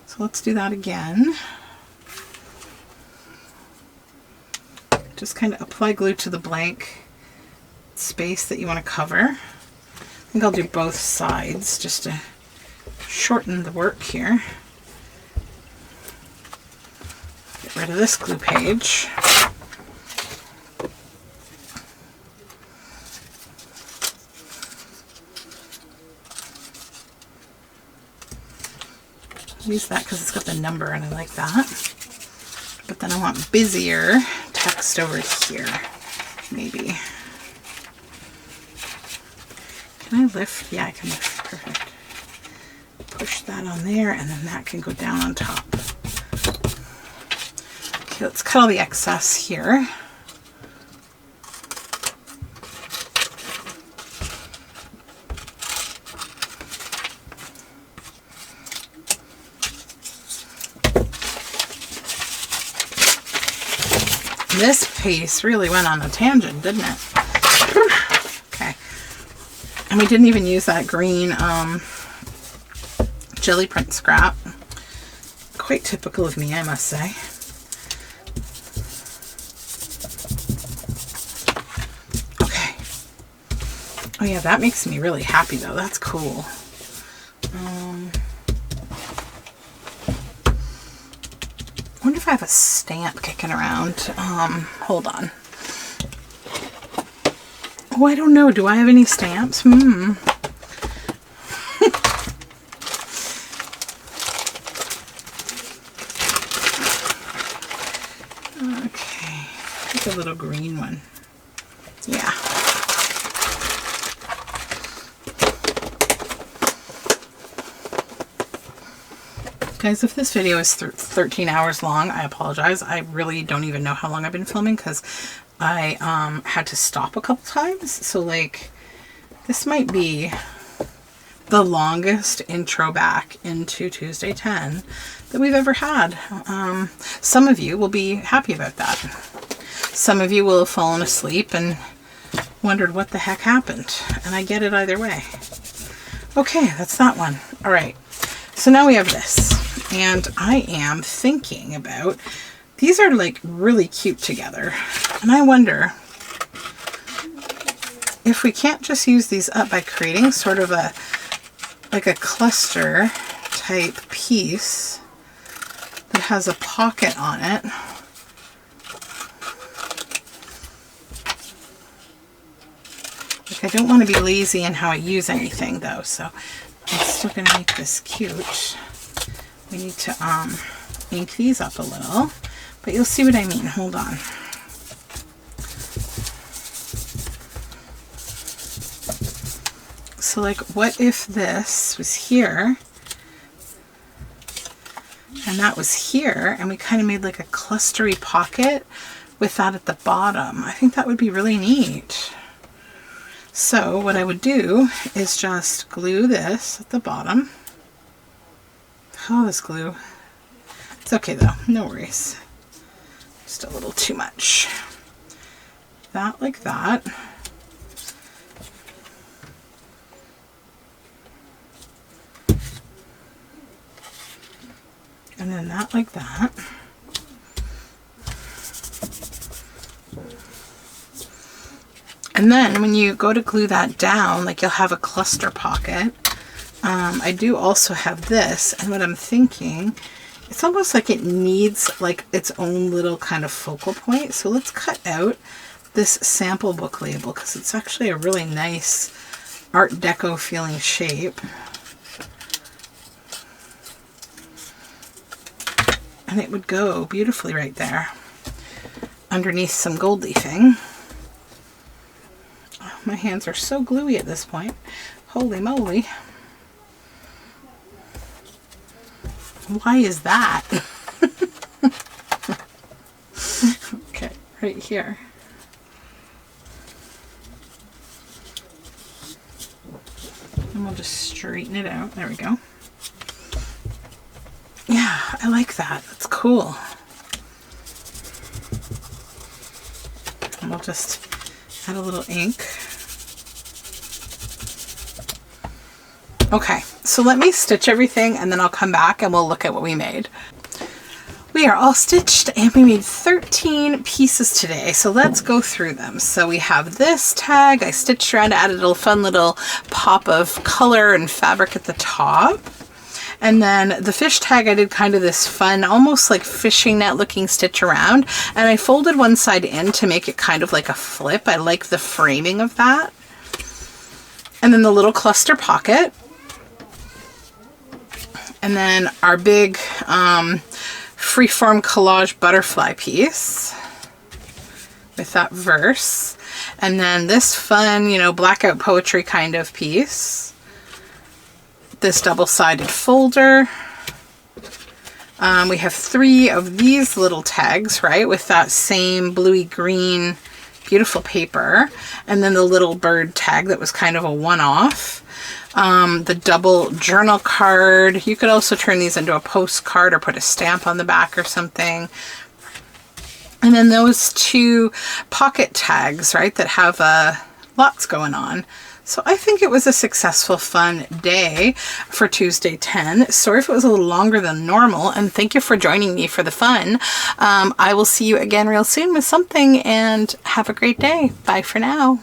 So let's do that again. Just kind of apply glue to the blank space that you want to cover. I think I'll do both sides just to shorten the work here. Get rid of this glue page. Use that because it's got the number and I like that. But then I want busier text over here, maybe. Can I lift? Yeah, I can lift. Perfect. Push that on there and then that can go down on top. Okay, let's cut all the excess here. This piece really went on a tangent, didn't it? Okay. And we didn't even use that green jelly print scrap. Quite typical of me, I must say. Okay. Oh yeah, that makes me really happy though. That's cool. I wonder if I have a stamp kicking around. Hold on. Oh, I don't know. Do I have any stamps? Okay. Pick a little green one. Yeah. Guys, if this video is 13 hours long, I apologize. I really don't even know how long I've been filming because I had to stop a couple times. So like, this might be the longest intro back into Tuesday 10 that we've ever had. Some of you will be happy about that. Some of you will have fallen asleep and wondered what the heck happened. And I get it either way. Okay, that's that one. All right. So now we have this. And I am thinking about, these are like really cute together. And I wonder if we can't just use these up by creating sort of a, like a cluster type piece that has a pocket on it. Like, I don't want to be lazy in how I use anything though, so I'm still going to make this cute. We need to ink these up a little, but you'll see what I mean. Hold on. So like, what if this was here and that was here and we kind of made like a clustery pocket with that at the bottom? I think that would be really neat. So what I would do is just glue this at the bottom. Oh, this glue. It's okay though, no worries. Just a little too much. That like that. And then that like that. And then when you go to glue that down, like you'll have a cluster pocket. I do also have this, and what I'm thinking, it's almost like it needs like its own little kind of focal point. So let's cut out this sample book label because it's actually a really nice Art Deco feeling shape. And it would go beautifully right there underneath some gold leafing. Oh, my hands are so gluey at this point. Holy moly. Why is that? Okay, right here. And we'll just straighten it out. There we go. Yeah, I like that. That's cool. just add a little ink. Okay, so let me stitch everything and then I'll come back and we'll look at what we made. We are all stitched and we made 13 pieces today, so let's go through them. So we have this tag, I stitched around, added a fun little pop of color and fabric at the top. And then the fish tag, I did kind of this fun, almost like fishing net looking stitch around, and I folded one side in to make it kind of like a flip. I like the framing of that. And then the little cluster pocket. And then our big freeform collage butterfly piece with that verse. And then this fun, you know, blackout poetry kind of piece. This double-sided folder. We have 3 of these little tags, right, with that same bluey green beautiful paper. And then the little bird tag that was kind of a one-off. The double journal card. You could also turn these into a postcard or put a stamp on the back or something. And then those 2 pocket tags, right, that have lots going on. So I think it was a successful, fun day for Tuesday 10. Sorry if it was a little longer than normal, and thank you for joining me for the fun. I will see you again real soon with something, and have a great day. Bye for now.